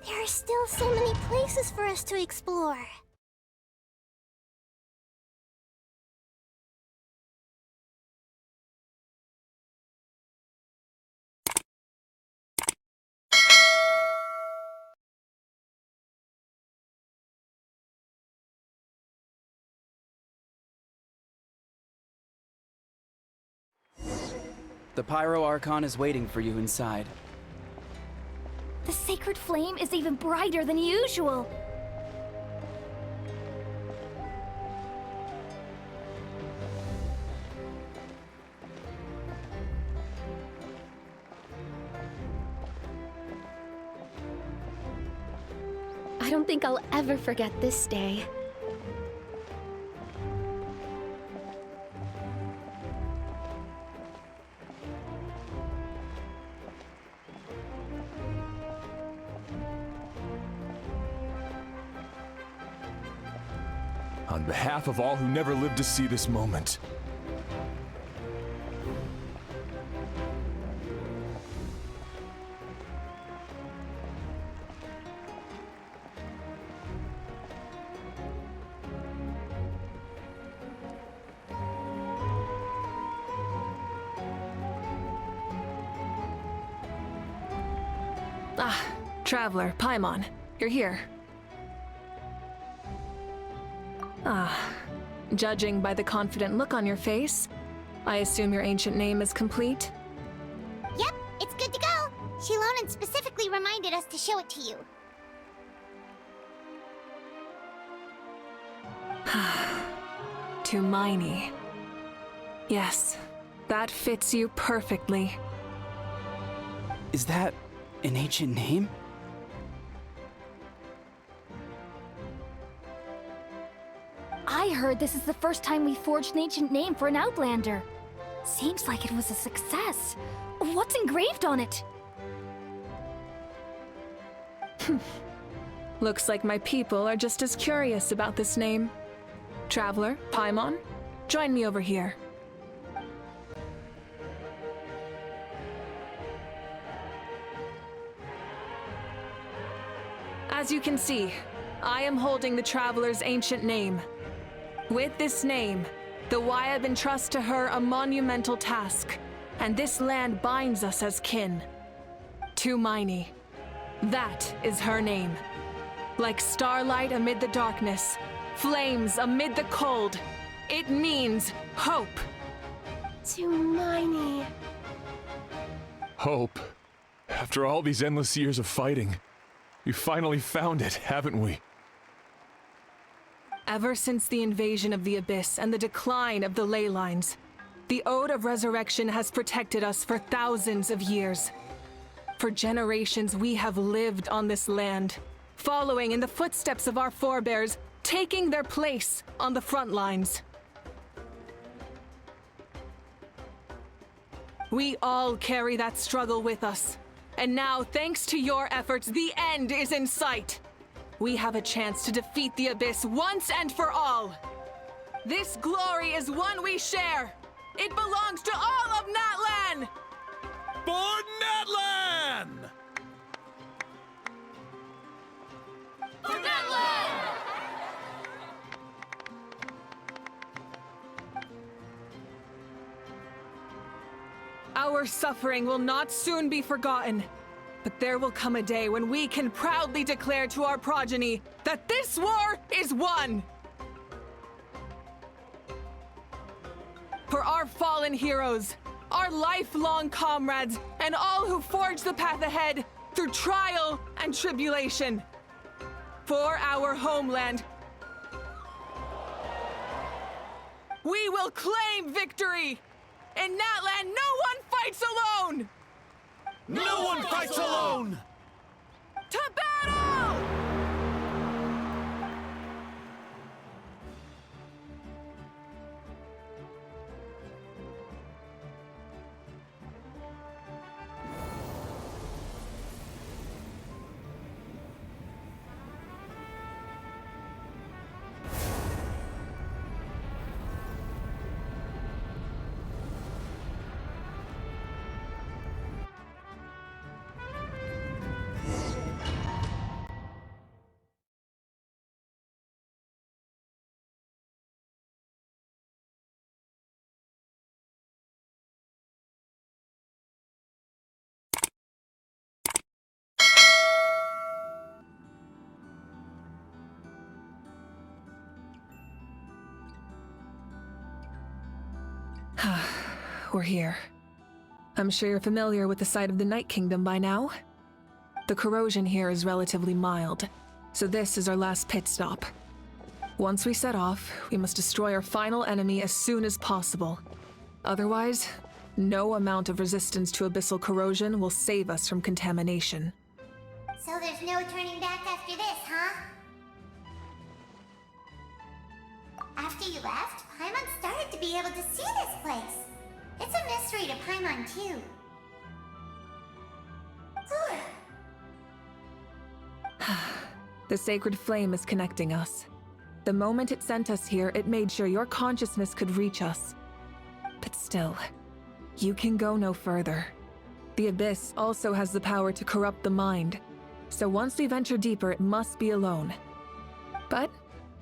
[SPEAKER 1] There are still so many places for us to explore.
[SPEAKER 14] The Pyro Archon is waiting for you inside.
[SPEAKER 2] The sacred flame is even brighter than usual. don't think I'll ever forget this day.
[SPEAKER 7] On behalf of all who never lived to see this moment.
[SPEAKER 5] Ah, Traveler, Paimon, you're here. Ah, judging by the confident look on your face, I assume your ancient name is complete?
[SPEAKER 1] Yep, it's good to go. Shilonan specifically reminded us to show it to you.
[SPEAKER 5] Tumaini. Yes, that fits you perfectly.
[SPEAKER 14] Is that an ancient name?
[SPEAKER 6] I heard this is the first time we forged an ancient name for an Outlander. Seems like it was a success. What's engraved on it?
[SPEAKER 5] Looks like my people are just as curious about this name. Traveler, Paimon, join me over here. As you can see, I am holding the Traveler's ancient name. With this name, the Wyab entrusts to her a monumental task, and this land binds us as kin. Tumaini. That is her name. Like starlight amid the darkness, flames amid the cold, it means hope.
[SPEAKER 6] Tumaini.
[SPEAKER 7] Hope. After all these endless years of fighting, we finally found it, haven't we?
[SPEAKER 5] Ever since the invasion of the Abyss and the decline of the ley lines, the Ode of Resurrection has protected us for thousands of years. For generations, we have lived on this land, following in the footsteps of our forebears, taking their place on the front lines. We all carry that struggle with us, and now, thanks to your efforts, the end is in sight. We have a chance to defeat the Abyss once and for all. This glory is one we share. It belongs to all of Natlan!
[SPEAKER 7] For Natlan!
[SPEAKER 6] For Natlan!
[SPEAKER 5] Our suffering will not soon be forgotten. But there will come a day when we can proudly declare to our progeny that this war is won! For our fallen heroes, our lifelong comrades, and all who forge the path ahead through trial and tribulation. For our homeland, we will claim victory! In Natlan, no one fights alone!
[SPEAKER 7] No one fights alone!
[SPEAKER 5] To battle! We're here. I'm sure you're familiar with the site of the Night Kingdom by now. The corrosion here is relatively mild, so this is our last pit stop. Once we set off, we must destroy our final enemy as soon as possible. Otherwise, no amount of resistance to abyssal corrosion will save us from contamination.
[SPEAKER 1] So there's no turning back after this, huh? After you left, Paimon started to be able to see this place. It's a mystery to Paimon, too.
[SPEAKER 5] The sacred flame is connecting us. The moment it sent us here, it made sure your consciousness could reach us. But still, you can go no further. The Abyss also has the power to corrupt the mind, so once we venture deeper, it must be alone. But,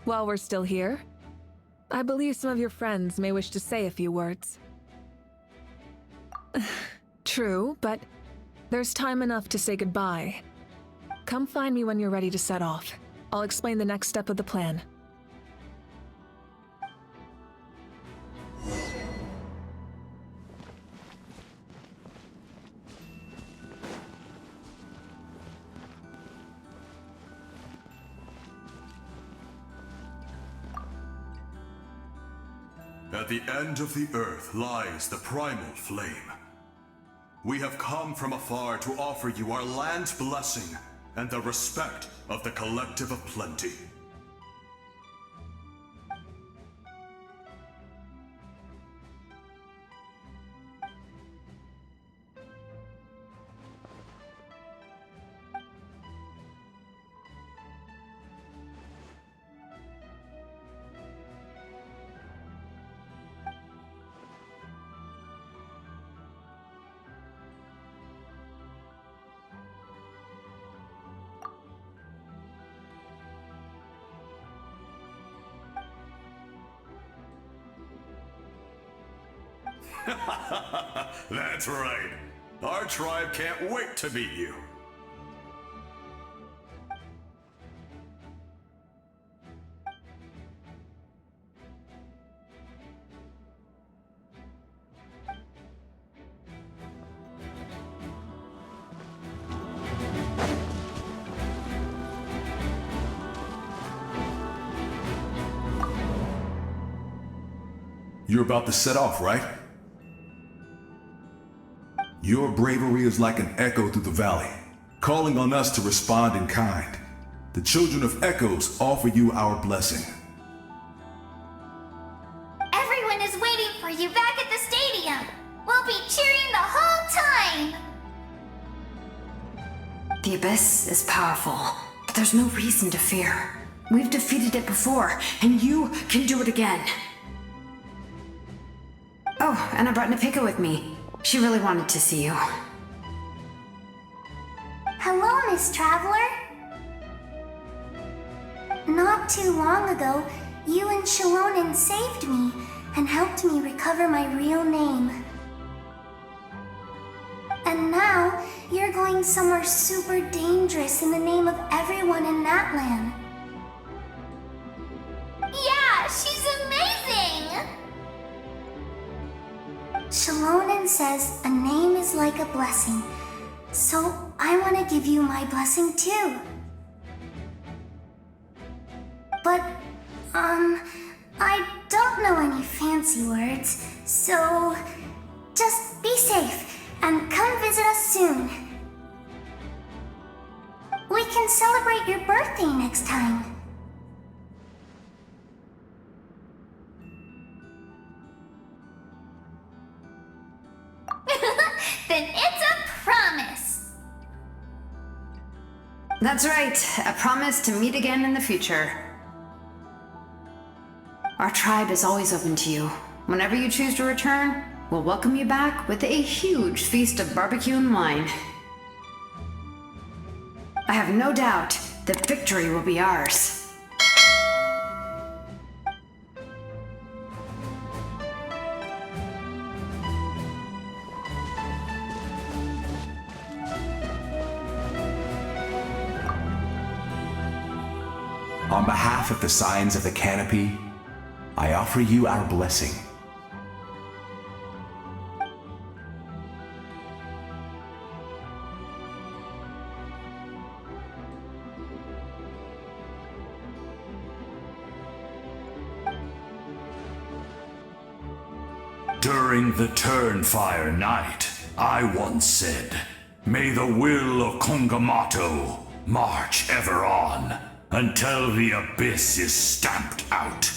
[SPEAKER 5] while we're still here, I believe some of your friends may wish to say a few words. True, but there's time enough to say goodbye. Come find me when you're ready to set off. I'll explain the next step of the plan.
[SPEAKER 3] At the end of the earth lies the primal flame. We have come from afar to offer you our land's blessing and the respect of the Collective of Plenty. That's right. Our tribe can't wait to meet you.
[SPEAKER 11] You're about to set off, right? Your bravery is like an echo through the valley, calling on us to respond in kind. The Children of Echoes offer you our blessing.
[SPEAKER 6] Everyone is waiting for you back at the stadium. We'll be cheering the whole time.
[SPEAKER 4] The Abyss is powerful, but there's no reason to fear. We've defeated it before, and you can do it again. Oh, and I brought Napika with me. She really wanted to see you.
[SPEAKER 1] Hello, Miss Traveler. Not too long ago, you and Shalonen saved me and helped me recover my real name. And now, you're going somewhere super dangerous in the name of everyone in that land.
[SPEAKER 6] Yeah, she's amazing!
[SPEAKER 1] Shalonen says a name is like a blessing, so I want to give you my blessing too. But, I don't know any fancy words, so just be safe and come visit us soon. We can celebrate your birthday next time.
[SPEAKER 6] Then it's a promise!
[SPEAKER 4] That's right, a promise to meet again in the future. Our tribe is always open to you. Whenever you choose to return, we'll welcome you back with a huge feast of barbecue and wine. I have no doubt that victory will be ours.
[SPEAKER 11] On behalf of the Signs of the Canopy, I offer you our blessing.
[SPEAKER 15] During the Turnfire Night, I once said, "May the will of Kongamato
[SPEAKER 3] March ever on, until the abyss is stamped out.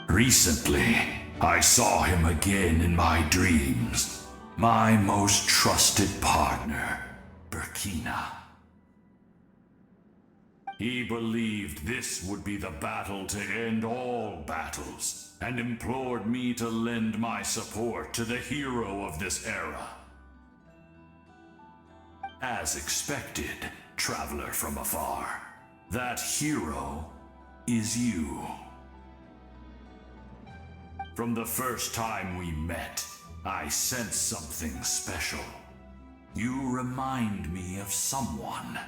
[SPEAKER 3] Recently, I saw him again in my dreams. My most trusted partner, Burkina. He believed this would be the battle to end all battles, and implored me to lend my support to the hero of this era. As expected, traveler from afar, that hero is you. From the first time we met, I sensed something special. You remind me of someone.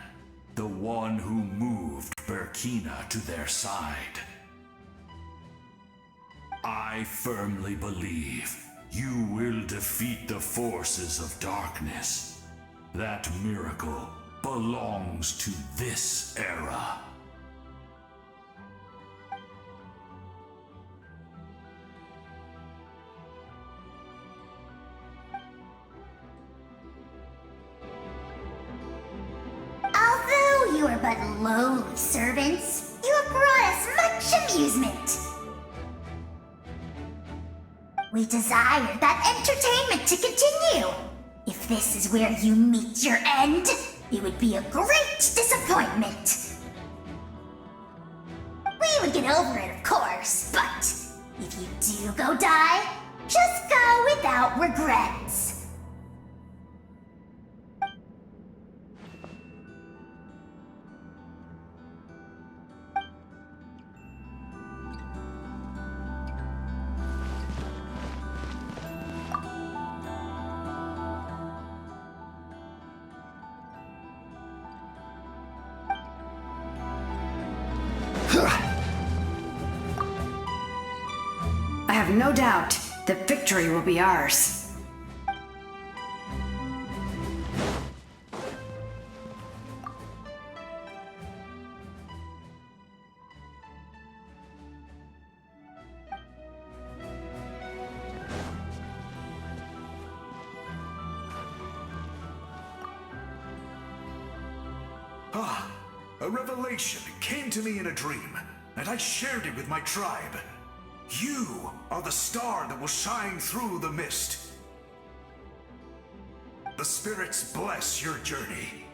[SPEAKER 3] The one who moved Burkina to their side. I firmly believe you will defeat the forces of darkness. That miracle belongs to this era.
[SPEAKER 1] Although you are but lowly servants, you have brought us much amusement. We desire that entertainment to continue. If this is where you meet your end, it would be a great disappointment. We would get over it, of course, but if you do go die, just go without regrets.
[SPEAKER 15] I have no doubt that victory will be ours.
[SPEAKER 11] A revelation came to me in a dream, and I shared it with my tribe. You are the star that will shine through the mist. The spirits bless your journey.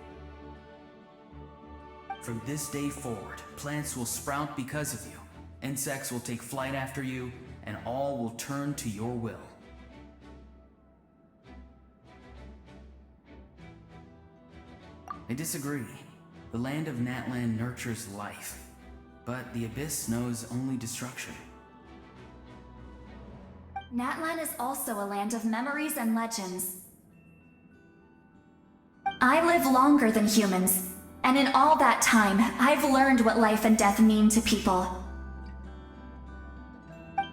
[SPEAKER 9] From this day forward, plants will sprout because of you, insects will take flight after you, and all will turn to your will. I disagree. The land of Natlan nurtures life, but the Abyss knows only destruction.
[SPEAKER 10] Natlan is also a land of memories and legends. I live longer than humans, and in all that time, I've learned what life and death mean to people.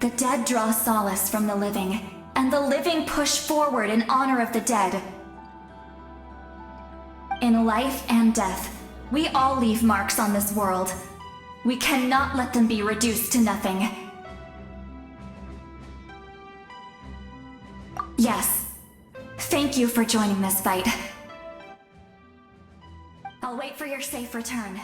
[SPEAKER 10] The dead draw solace from the living, and the living push forward in honor of the dead. In life and death, we all leave marks on this world. We cannot let them be reduced to nothing. Yes. Thank you for joining this fight. I'll wait for your safe return.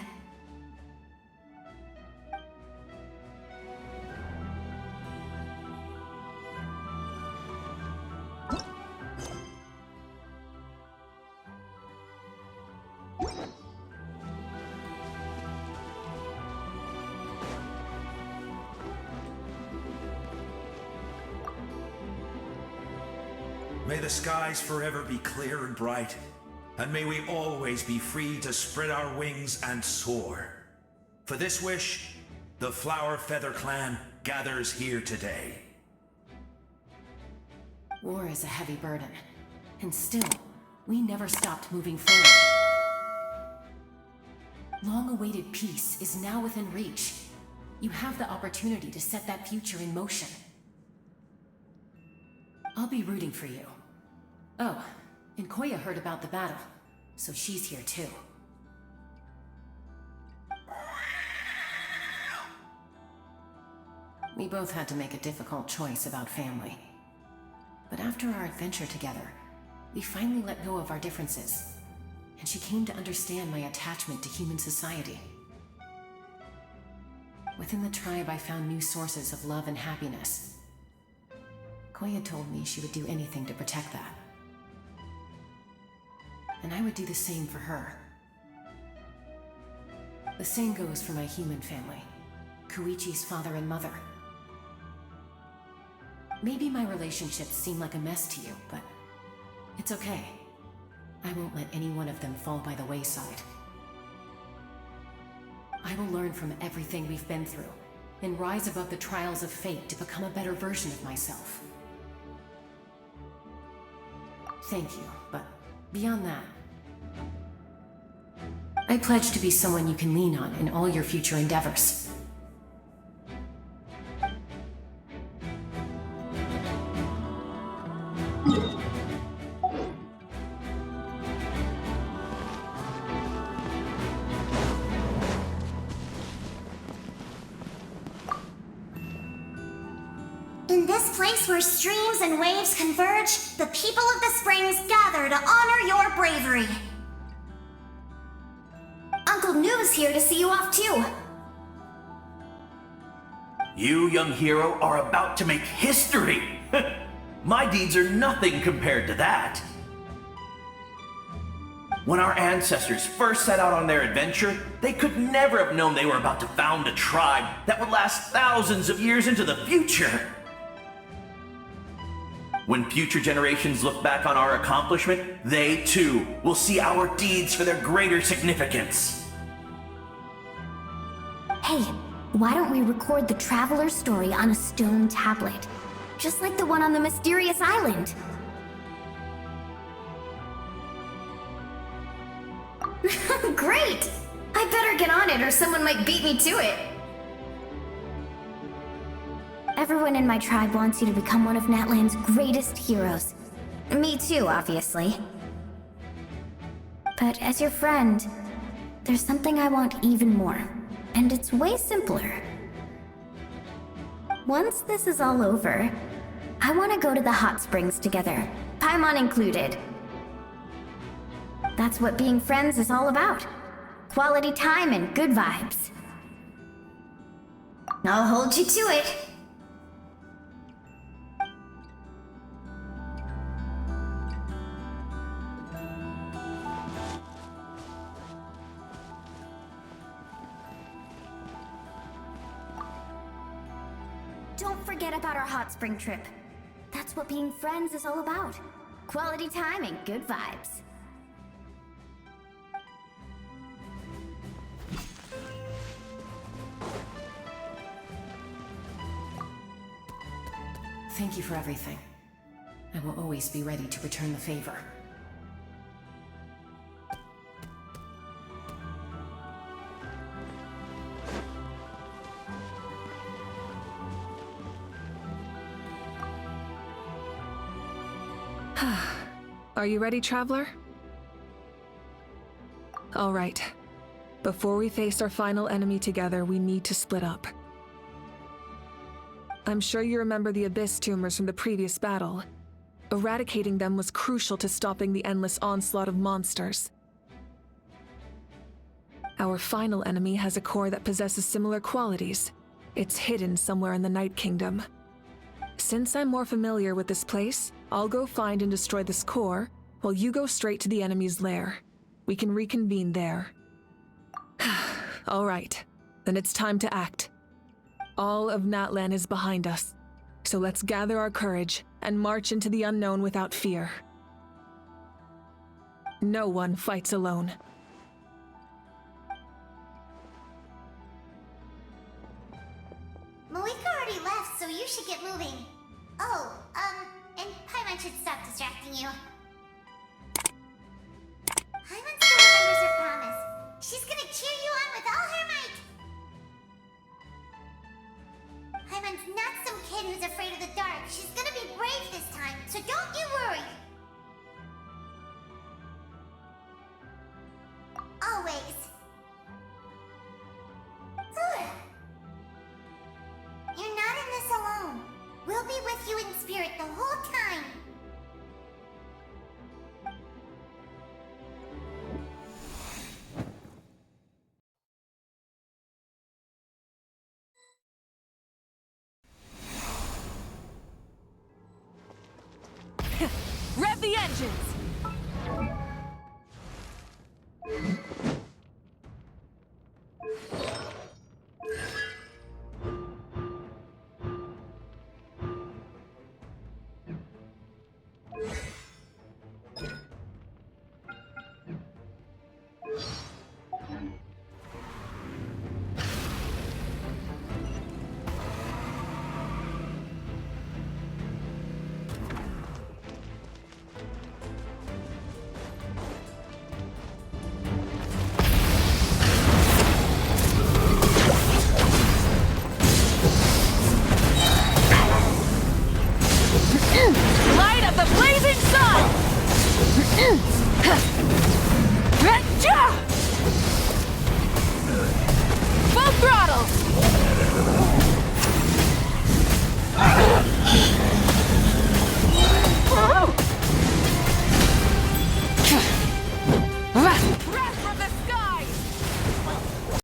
[SPEAKER 11] May the skies forever be clear and bright, and may we always be free to spread our wings and soar. For this wish, the Flower Feather Clan gathers here today.
[SPEAKER 8] War is a heavy burden, and still, we never stopped moving forward. Long-awaited peace is now within reach. You have the opportunity to set that future in motion. I'll be rooting for you. Oh, and Koya heard about the battle, so she's here too. We both had to make a difficult choice about family. But after our adventure together, we finally let go of our differences. and she came to understand my attachment to human society. Within the tribe, I found new sources of love and happiness. Koya told me she would do anything to protect that. And I would do the same for her. The same goes for my human family, Koichi's father and mother. Maybe my relationships seem like a mess to you, but it's okay. I won't let any one of them fall by the wayside. I will learn from everything we've been through and rise above the trials of fate to become a better version of myself. Thank you, but beyond that, I pledge to be someone you can lean on in all your future endeavors.
[SPEAKER 1] In this place where streams and waves converge, the people of the springs gather to honor your bravery. Uncle Noo's here to see you off too.
[SPEAKER 13] You, young hero, are about to make history! My deeds are nothing compared to that. When our ancestors first set out on their adventure, they could never have known they were about to found a tribe that would last thousands of years into the future. When future generations look back on our accomplishment, they too will see our deeds for their greater significance.
[SPEAKER 2] Hey, why don't we record the traveler's story on a stone tablet? Just like the one on the mysterious island. Great! I better get on it or someone might beat me to it. Everyone in my tribe wants you to become one of Natlan's greatest heroes. Me too, obviously. But as your friend, there's something I want even more. And it's way simpler. Once this is all over, I want to go to the hot springs together, Paimon included. That's what being friends is all about. Quality time and good vibes. I'll hold you to it. Don't forget about our hot spring trip. That's what being friends is all about. Quality time and good vibes.
[SPEAKER 8] Thank you for everything. I will always be ready to return the favor.
[SPEAKER 5] Are you ready, traveler? All right. Before we face our final enemy together, we need to split up. I'm sure you remember the Abyss tumors from the previous battle. Eradicating them was crucial to stopping the endless onslaught of monsters. Our final enemy has a core that possesses similar qualities. It's hidden somewhere in the Night Kingdom. Since I'm more familiar with this place, I'll go find and destroy this core, while you go straight to the enemy's lair. We can reconvene there. All right, then it's time to act. All of Natlan is behind us, so let's gather our courage and march into the unknown without fear. No one fights alone.
[SPEAKER 1] Malika already left, so you should get moving. Oh, and Paimon should stop distracting you. Paimon still remembers her promise. She's gonna cheer you on with all her might. Paimon's not some kid who's afraid of the dark. She's gonna be brave this time, so don't you worry. Always. You're not in this alone. We'll be with you in spirit the whole time.
[SPEAKER 12] vengeance!